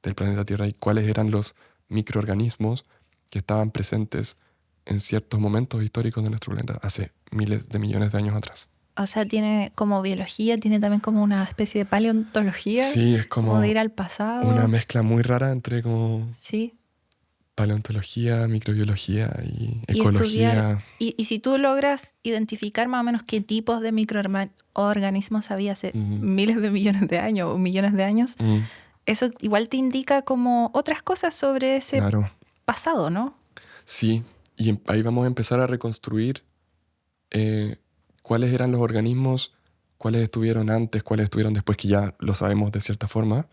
del planeta Tierra y cuáles eran los microorganismos que estaban presentes en ciertos momentos históricos de nuestro planeta hace miles de millones de años atrás. O sea, tiene como biología, tiene también como una especie de paleontología. Sí, es como de ir al pasado. una mezcla muy rara entre como Sí. paleontología, microbiología y Y ecología. estudiar. Y si tú logras identificar más o menos qué tipos de microorganismos había hace miles de millones de años o millones de años, eso igual te indica como otras cosas sobre ese pasado, ¿no? Sí, y ahí vamos a empezar a reconstruir cuáles eran los organismos, cuáles estuvieron antes, cuáles estuvieron después, que ya lo sabemos de cierta forma,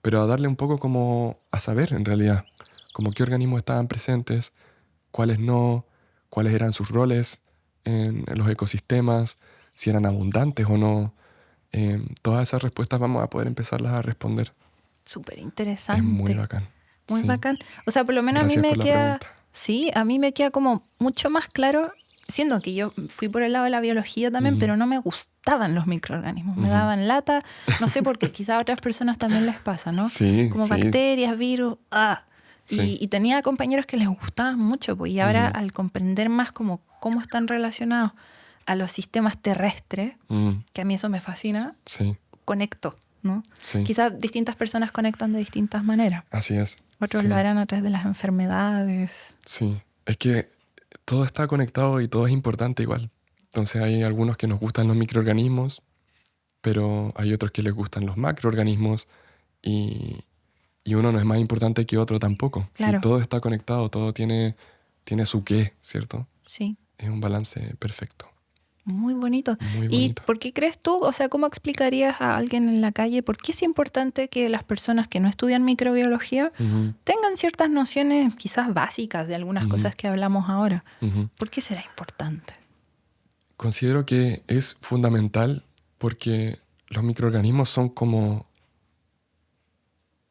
pero a darle un poco como a saber en realidad, como qué organismos estaban presentes, cuáles no, cuáles eran sus roles en los ecosistemas, si eran abundantes o no. Todas esas respuestas vamos a poder empezarlas a responder. Súper interesante. Es muy bacán. Muy sí. bacán. O sea, por lo menos Gracias a mí me por la queda... pregunta. Sí, a mí me queda como mucho más claro, siendo que yo fui por el lado de la biología también, pero no me gustaban los microorganismos, me daban lata, no sé por qué, quizás a otras personas también les pasa, ¿no? Sí, como sí. bacterias, virus, Sí. y tenía compañeros que les gustaban mucho, pues, y ahora al comprender más como cómo están relacionados a los sistemas terrestres, que a mí eso me fascina, Sí. conecto, ¿no? Sí. Quizás distintas personas conectan de distintas maneras. Así es. Otros Sí. lo harán a través de las enfermedades. Sí, es que todo está conectado y todo es importante igual. Entonces hay algunos que nos gustan los microorganismos, pero hay otros que les gustan los macroorganismos y uno no es más importante que otro tampoco. Claro. Sí, todo está conectado, todo tiene su qué, ¿cierto? Sí. Es un balance perfecto. Muy bonito. Muy ¿Y bonito. por qué crees tú, o sea, cómo explicarías a alguien en la calle por qué es importante que las personas que no estudian microbiología tengan ciertas nociones quizás básicas de algunas cosas que hablamos ahora? ¿Por qué será importante? Considero que es fundamental porque los microorganismos son como...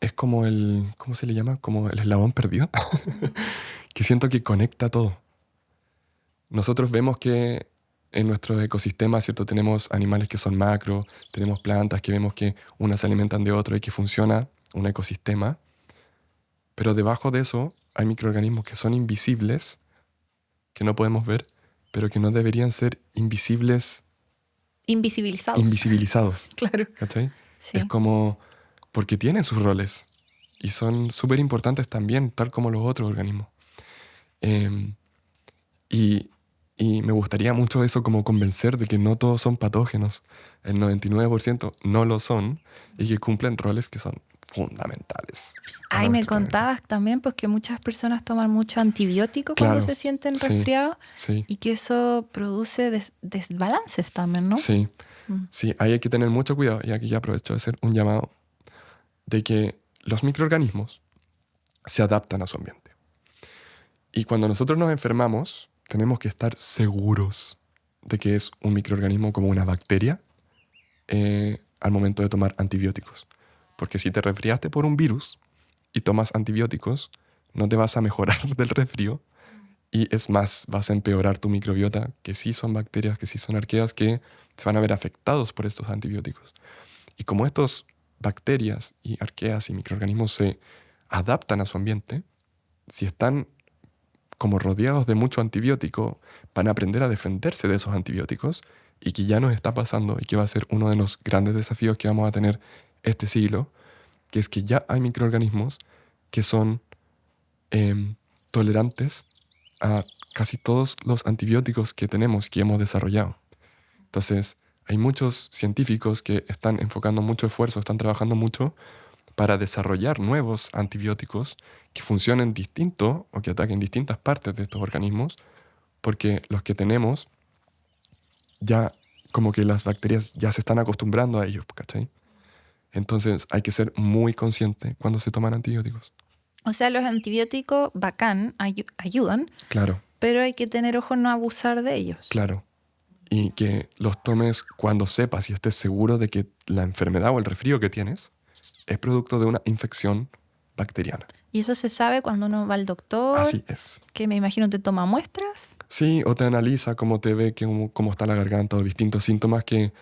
Es como el... ¿Cómo se le llama? Como el eslabón perdido. Que siento que conecta todo. Nosotros vemos que en nuestro ecosistema, ¿cierto? Tenemos animales que son macro, tenemos plantas que vemos que unas se alimentan de otras y que funciona un ecosistema. Pero debajo de eso hay microorganismos que son invisibles, que no podemos ver, pero que no deberían ser invisibles. Invisibilizados. Claro. ¿Cachai? Sí. Es como... Porque tienen sus roles y son súper importantes también, tal como los otros organismos. Y me gustaría mucho eso, como convencer de que no todos son patógenos. El 99% no lo son y que cumplen roles que son fundamentales. Ay, me contabas también pues, que muchas personas toman mucho antibiótico cuando se sienten resfriados y que eso produce desbalances también, ¿no? Sí, sí, ahí hay que tener mucho cuidado y aquí ya aprovecho de hacer un llamado de que los microorganismos se adaptan a su ambiente. Y cuando nosotros nos enfermamos, tenemos que estar seguros de que es un microorganismo como una bacteria al momento de tomar antibióticos. Porque si te resfriaste por un virus y tomas antibióticos, no te vas a mejorar del resfrío y es más, vas a empeorar tu microbiota, que sí son bacterias, que sí son arqueas, que se van a ver afectados por estos antibióticos. Y como estos bacterias y arqueas y microorganismos se adaptan a su ambiente, si están como rodeados de mucho antibiótico, van a aprender a defenderse de esos antibióticos y que ya nos está pasando y que va a ser uno de los grandes desafíos que vamos a tener este siglo, que es que ya hay microorganismos que son tolerantes a casi todos los antibióticos que tenemos, que hemos desarrollado. Entonces, hay muchos científicos que están enfocando mucho esfuerzo, están trabajando mucho para desarrollar nuevos antibióticos que funcionen distinto o que ataquen distintas partes de estos organismos, porque los que tenemos ya como que las bacterias ya se están acostumbrando a ellos, ¿cachai? Entonces hay que ser muy consciente cuando se toman antibióticos. O sea, los antibióticos, bacán, ayudan, Claro, pero hay que tener ojo no abusar de ellos. claro. Y que los tomes cuando sepas y estés seguro de que la enfermedad o el resfrío que tienes es producto de una infección bacteriana. Y eso se sabe cuando uno va al doctor, Así es. que me imagino te toma muestras. Sí, o te analiza cómo te ve, cómo está la garganta o distintos síntomas que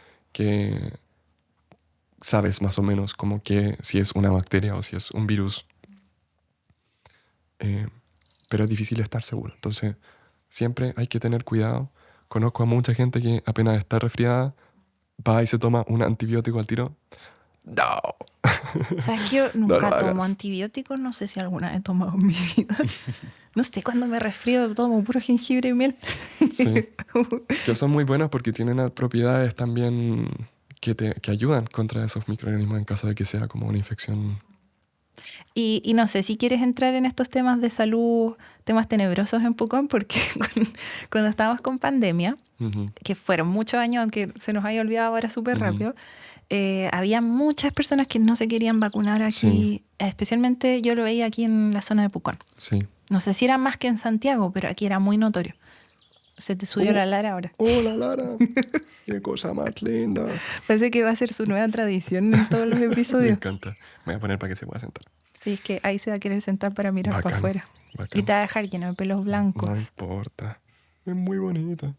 sabes más o menos como que si es una bacteria o si es un virus. Eh, pero es difícil estar seguro. Entonces, siempre hay que tener cuidado. Conozco a mucha gente que apenas está resfriada, va y se toma un antibiótico al tiro. No, ¿Sabes que yo no nunca lo tomo hagas. antibióticos? No sé si alguna vez he tomado en mi vida. No sé, cuando me resfrío tomo puro jengibre y miel. Sí, que son muy buenos porque tienen propiedades también que ayudan contra esos microorganismos en caso de que sea como una infección. Y no sé si quieres entrar en estos temas de salud, temas tenebrosos en Pucón, porque cuando estábamos con pandemia, Ujú. que fueron muchos años, aunque se nos haya olvidado ahora súper Ujú. rápido, había muchas personas que no se querían vacunar aquí. Sí. Especialmente yo lo veía aquí en la zona de Pucón. Sí. No sé si era más que en Santiago, pero aquí era muy notorio. Se te subió la Lara ahora. ¡Hola, Lara! ¡Qué cosa más linda! Parece que va a ser su nueva tradición en todos los Me episodios. encanta. Me voy a poner para que se pueda sentar. Sí, es que ahí se va a querer sentar para mirar para Bacán, afuera. bacán. Y te va a dejar lleno de pelos blancos. No importa. Es muy bonita.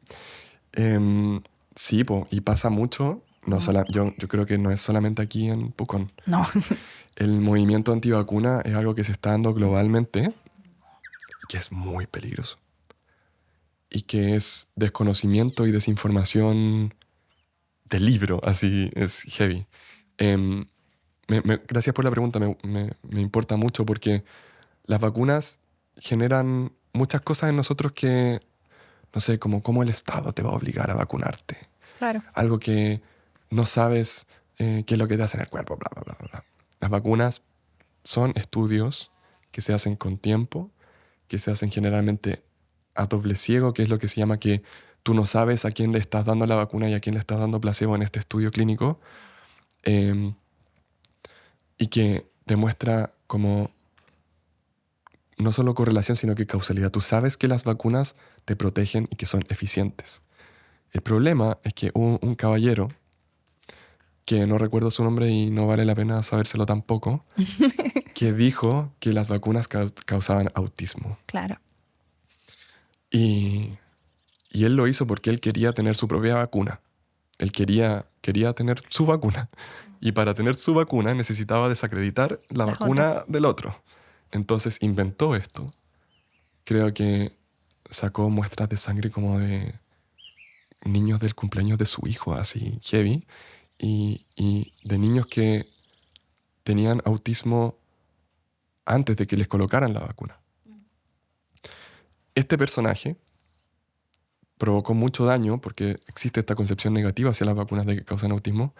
Sí, y pasa mucho. No yo creo que no es solamente aquí en Pucón. No. El movimiento antivacuna es algo que se está dando globalmente y que es muy peligroso. Y que es desconocimiento y desinformación de libro, así es heavy. Gracias por la pregunta, me importa mucho porque las vacunas generan muchas cosas en nosotros que, no sé, como cómo el Estado te va a obligar a vacunarte. Claro. Algo que no sabes qué es lo que te hace en el cuerpo, bla, bla, bla, bla. Las vacunas son estudios que se hacen con tiempo, que se hacen generalmente a doble ciego, que es lo que se llama que tú no sabes a quién le estás dando la vacuna y a quién le estás dando placebo en este estudio clínico, y que demuestra como no solo correlación, sino que causalidad. Tú sabes que las vacunas te protegen y que son eficientes. El problema es que hubo un caballero, que no recuerdo su nombre y no vale la pena sabérselo tampoco, que dijo que las vacunas causaban autismo. Claro. Y él lo hizo porque él quería tener su propia vacuna. Él quería tener su vacuna. Y para tener su vacuna necesitaba desacreditar la Las vacuna del otro. Entonces inventó esto. Creo que sacó muestras de sangre como de niños del cumpleaños de su hijo, así heavy. Y de niños que tenían autismo antes de que les colocaran la vacuna. Este personaje provocó mucho daño porque existe esta concepción negativa hacia las vacunas de que causan autismo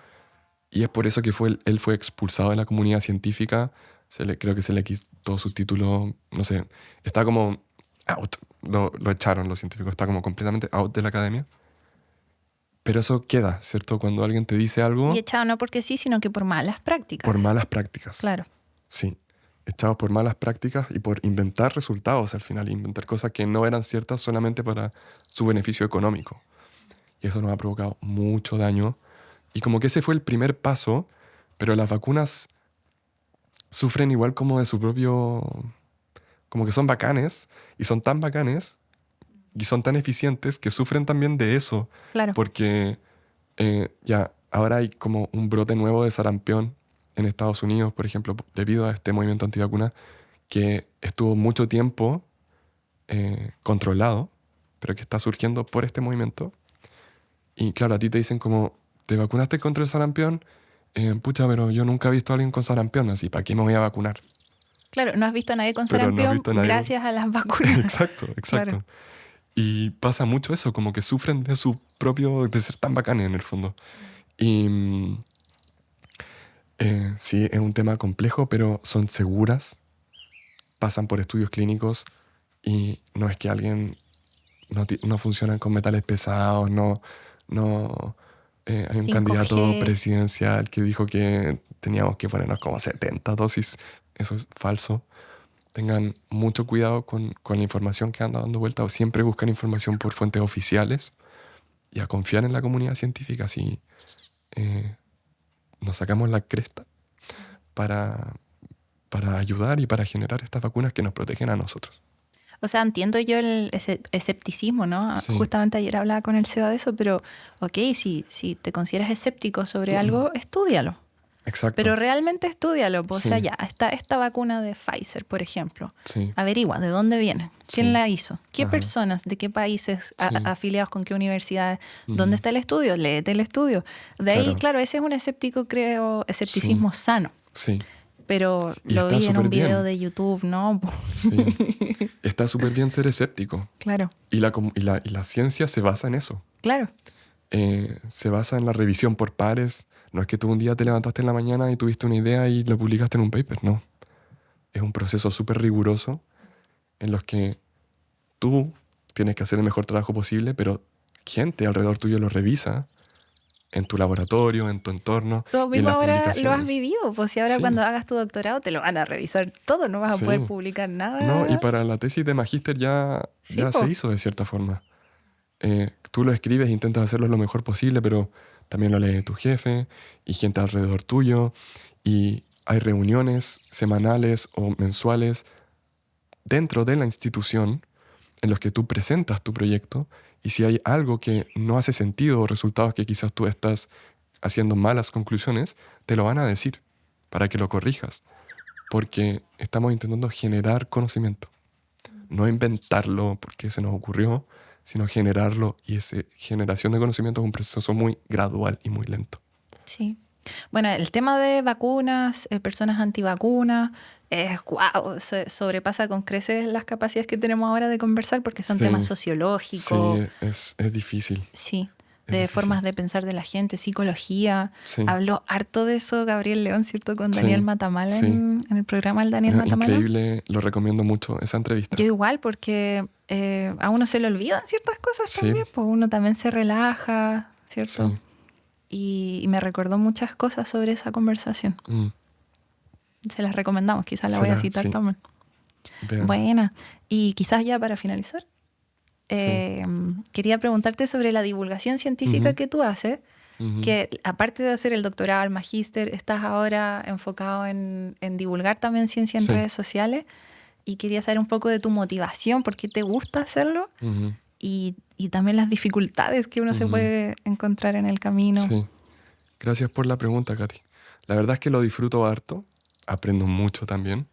y es por eso que él fue expulsado de la comunidad científica. Creo que se le quitó su título, no sé, está como out, lo echaron los científicos, está como completamente out de la academia. Pero eso queda, ¿cierto? Cuando alguien te dice algo Y echado no porque sí, sino que por malas prácticas. por malas prácticas. Claro. Sí, echados por malas prácticas y por inventar resultados al final, inventar cosas que no eran ciertas solamente para su beneficio económico. Y eso nos ha provocado mucho daño. Y como que ese fue el primer paso, pero las vacunas sufren igual como de su propio... Como que son bacanes, y son tan bacanes, y son tan eficientes que sufren también de eso. Claro. Porque ya ahora hay como un brote nuevo de sarampión en Estados Unidos, por ejemplo, debido a este movimiento antivacuna, que estuvo mucho tiempo controlado, pero que está surgiendo por este movimiento. Y claro, a ti te dicen como, ¿te vacunaste contra el sarampión? Pucha, pero yo nunca he visto a alguien con sarampión, así, ¿para qué me voy a vacunar? Claro, no has visto a nadie con Pero no has sarampión visto a nadie- gracias a las vacunas. Exacto. Claro. Y pasa mucho eso, como que sufren de su propio, de ser tan bacanes en el fondo. Y Sí, es un tema complejo, pero son seguras, pasan por estudios clínicos y no es que alguien no funciona con metales pesados, no hay un candidato 5G. presidencial que dijo que teníamos que ponernos como 70 dosis, eso es falso. Tengan mucho cuidado con la información que anda dando vuelta o siempre buscar información por fuentes oficiales y a confiar en la comunidad científica, así nos sacamos la cresta para, para ayudar y para generar estas vacunas que nos protegen a nosotros. O sea, entiendo yo el escepticismo, ¿no? Sí, Justamente ayer hablaba con el Seba de eso, pero ok, si te consideras escéptico sobre algo, estúdialo. exacto. Pero realmente estúdialo. O sea, Sí, ya, esta vacuna de Pfizer, por ejemplo, sí, averigua de dónde viene, quién sí. la hizo, qué Ajá. personas, de qué países, Sí. afiliados con qué universidades, Ujú. dónde está el estudio, léete el estudio. De ahí, Claro. claro, ese es un escéptico, creo, escepticismo sano. Sí. Pero Y lo está vi en un súper video bien. de YouTube, ¿no? Sí. Está súper bien ser escéptico. Claro, Y la ciencia se basa en eso. claro. Se basa en la revisión por pares. No es que tú un día te levantaste en la mañana y tuviste una idea y la publicaste en un paper. No. Es un proceso súper riguroso en los que tú tienes que hacer el mejor trabajo posible, pero gente alrededor tuyo lo revisa en tu laboratorio, en tu entorno Tú y en mismo las ahora lo has publicaciones. vivido, pues si ahora Sí, cuando hagas tu doctorado te lo van a revisar todo, no vas a poder sí. publicar No, y nada. para la tesis de magíster Sí, ya se pues, hizo de cierta forma. Tú lo escribes e intentas hacerlo lo mejor posible, pero también lo lee tu jefe y gente alrededor tuyo. Y hay reuniones semanales o mensuales dentro de la institución en los que tú presentas tu proyecto y si hay algo que no hace sentido o resultados que quizás tú estás haciendo malas conclusiones, te lo van a decir para que lo corrijas, porque estamos intentando generar conocimiento, no inventarlo porque se nos ocurrió, sino generarlo y esa generación de conocimiento es un proceso muy gradual y muy lento. sí. Bueno, el tema de vacunas, personas antivacunas, wow, se sobrepasa con creces las capacidades que tenemos ahora de conversar porque son temas Sí, sociológicos, sí, es difícil, sí, es de difícil. formas de pensar de la gente, psicología. Sí, Habló harto de eso Gabriel León, ¿cierto? Con Daniel sí, Matamala sí. en el programa del Daniel Matamala. Increíble, lo recomiendo mucho esa Yo entrevista. igual, porque a uno se le olvidan ciertas cosas Sí, también, pues uno también se relaja, ¿cierto? sí. Y me recordó muchas cosas sobre esa conversación. Mm, Se las recomendamos, quizás la voy a citar sí, también. vean. Buena. Y quizás ya para finalizar, Sí. quería preguntarte sobre la divulgación científica Ujú, que tú haces, ujú. que aparte de hacer el doctorado, el magíster, estás ahora enfocado en divulgar también ciencia en Sí. redes sociales. Y quería saber un poco de tu motivación, por qué te gusta hacerlo Ujú, y también las dificultades que uno se ujú. puede encontrar en el camino. Sí. Gracias por la pregunta, Katy. La verdad es que lo disfruto harto. Aprendo mucho también.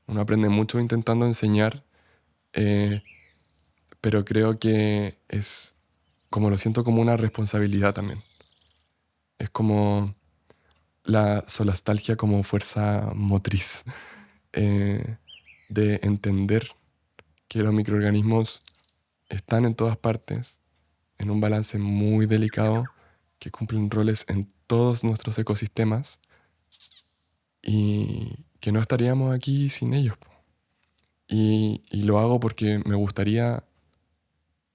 Uno aprende mucho intentando enseñar, eh, pero creo que es como lo siento como una responsabilidad también. Es como la solastalgia como fuerza motriz eh, de entender que los microorganismos están en todas partes, en un balance muy delicado, que cumplen roles en todos nuestros ecosistemas y que no estaríamos aquí sin ellos. Po. Y lo hago porque me gustaría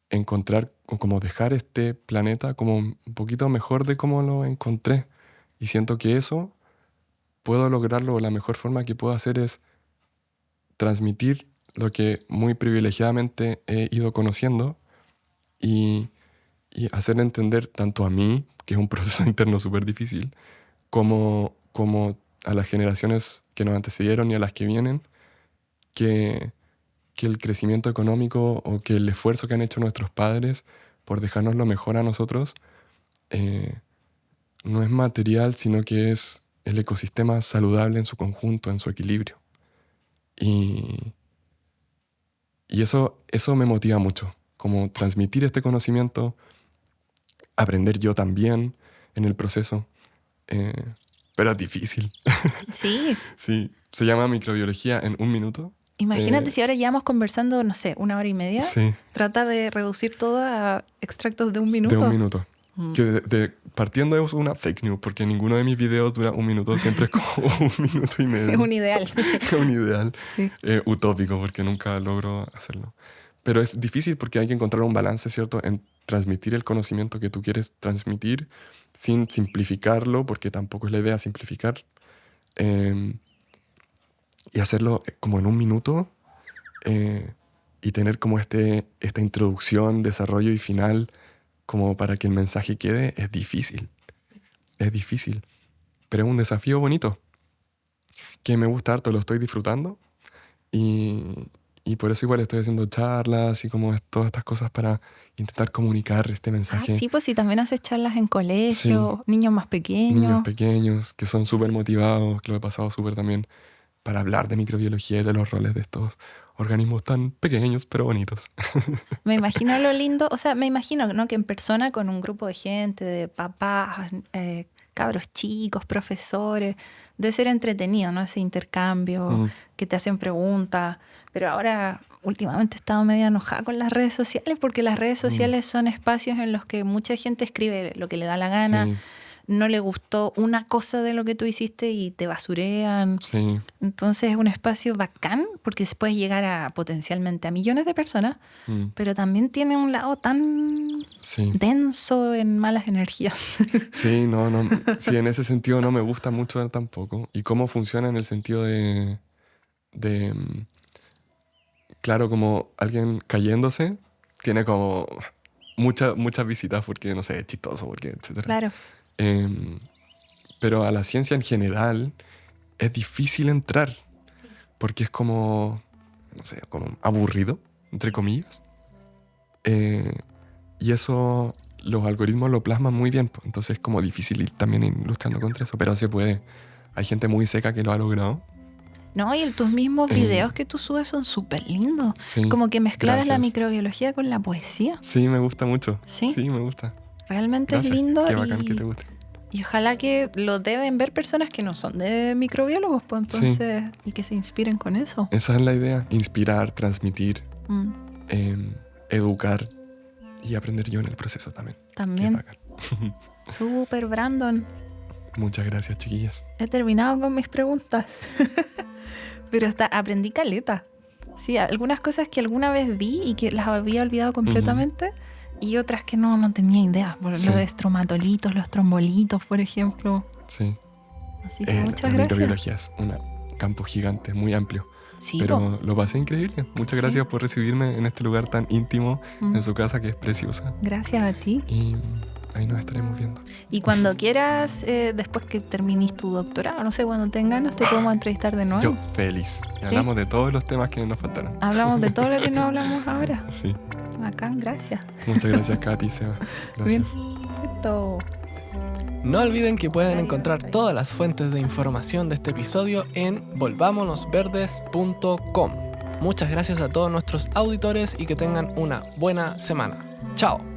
encontrar o como dejar este planeta como un poquito mejor de cómo lo encontré. Y siento que eso puedo lograrlo, la mejor forma que puedo hacer es transmitir lo que muy privilegiadamente he ido conociendo y, y hacer entender tanto a mí, que es un proceso interno súper difícil, como a las generaciones que nos antecedieron y a las que vienen, que, que el crecimiento económico o que el esfuerzo que han hecho nuestros padres por dejarnos lo mejor a nosotros eh, no es material, sino que es el ecosistema saludable en su conjunto, en su equilibrio. Y, y eso me motiva mucho, como transmitir este conocimiento, aprender yo también en el proceso, eh, pero es difícil. Sí, Sí, se llama microbiología en un minuto. imagínate Eh, si ahora llevamos conversando, no sé, 1 hora y media. sí, Trata de reducir todo a extractos de un de un minuto. minuto. Que partiendo de una fake news, porque ninguno de mis videos dura 1 minuto, siempre es como 1 minuto y medio. Es un ideal. Es un ideal Sí. utópico, porque nunca logro hacerlo. Pero es difícil porque hay que encontrar un balance, ¿cierto?, en transmitir el conocimiento que tú quieres transmitir sin simplificarlo, porque tampoco es la idea simplificar, y hacerlo como en 1 minuto, y tener como esta introducción, desarrollo y final como para que el mensaje quede. Es difícil, pero es un desafío bonito que me gusta harto, lo estoy disfrutando, y por eso igual estoy haciendo charlas y como todas estas cosas para intentar comunicar este mensaje. Sí, pues sí, también haces charlas en colegio, niños más pequeños. Niños pequeños que son súper motivados, que lo he pasado súper también, para hablar de microbiología y de los roles de estos organismos tan pequeños pero bonitos. Me imagino lo lindo, o sea, me imagino, ¿no?, que en persona con un grupo de gente, de papás, cabros chicos, profesores, de ser entretenido, ¿no? Ese intercambio, que te hacen preguntas. Pero ahora, últimamente he estado medio enojada con las redes sociales, porque las redes sociales son espacios en los que mucha gente escribe lo que le da la gana. Sí, No le gustó una cosa de lo que tú hiciste y te basurean. sí, Entonces es un espacio bacán porque se puede llegar a potencialmente a millones de personas, pero también tiene un lado tan sí. denso en malas energías. Sí, no, sí, en ese sentido no me gusta mucho tampoco. Y cómo funciona en el sentido de claro, como alguien cayéndose tiene como muchas visitas porque, no sé, es chistoso, porque, etcétera. Claro. Pero a la ciencia en general es difícil entrar porque es como, no sé, como aburrido, entre comillas. Y eso los algoritmos lo plasman muy bien, pues. Entonces es como difícil ir también luchando contra eso, pero se puede. Hay gente muy seca que lo ha logrado. No, y tus mismos videos que tú subes son súper lindos. Sí, Como que mezclaras la gracias. microbiología con la poesía. Sí, me gusta mucho. ¿Sí? Sí, me gusta. Realmente Gracias. es lindo. Qué bacán que te guste. Y ojalá que lo deben ver personas que no son de microbiólogos, pues entonces, y que se inspiren con eso. Esa es la idea. Inspirar, transmitir, Mm, educar y aprender yo en el proceso también. También. Qué bacán. Súper, Brandon. Muchas gracias, chiquillas. He terminado con mis preguntas. Pero aprendí caleta. Sí, algunas cosas que alguna vez vi y que las había olvidado completamente. Y otras que no tenía idea. Por Sí. lo de estromatolitos, los trombolitos, por ejemplo. Sí. Así que muchas La gracias. microbiología es un campo gigante, muy amplio. Sí, Pero lo pasé increíble. Muchas Sí. gracias por recibirme en este lugar tan íntimo, Mm. en su casa, que es preciosa. Gracias a ti. Y ahí nos estaremos viendo. Y cuando quieras, después que termines tu doctorado, no sé, cuando tengas ganas, te podemos entrevistar de nuevo. Yo feliz. Y hablamos de todos los temas que nos faltaron. Hablamos de todo lo que no hablamos ahora. Sí. Bacán, gracias. Muchas gracias, Katy, Seba. Gracias. Esto. No olviden que pueden encontrar todas las fuentes de información de este episodio en volvámonosverdes.com. Muchas gracias a todos nuestros auditores y que tengan una buena semana. Chao.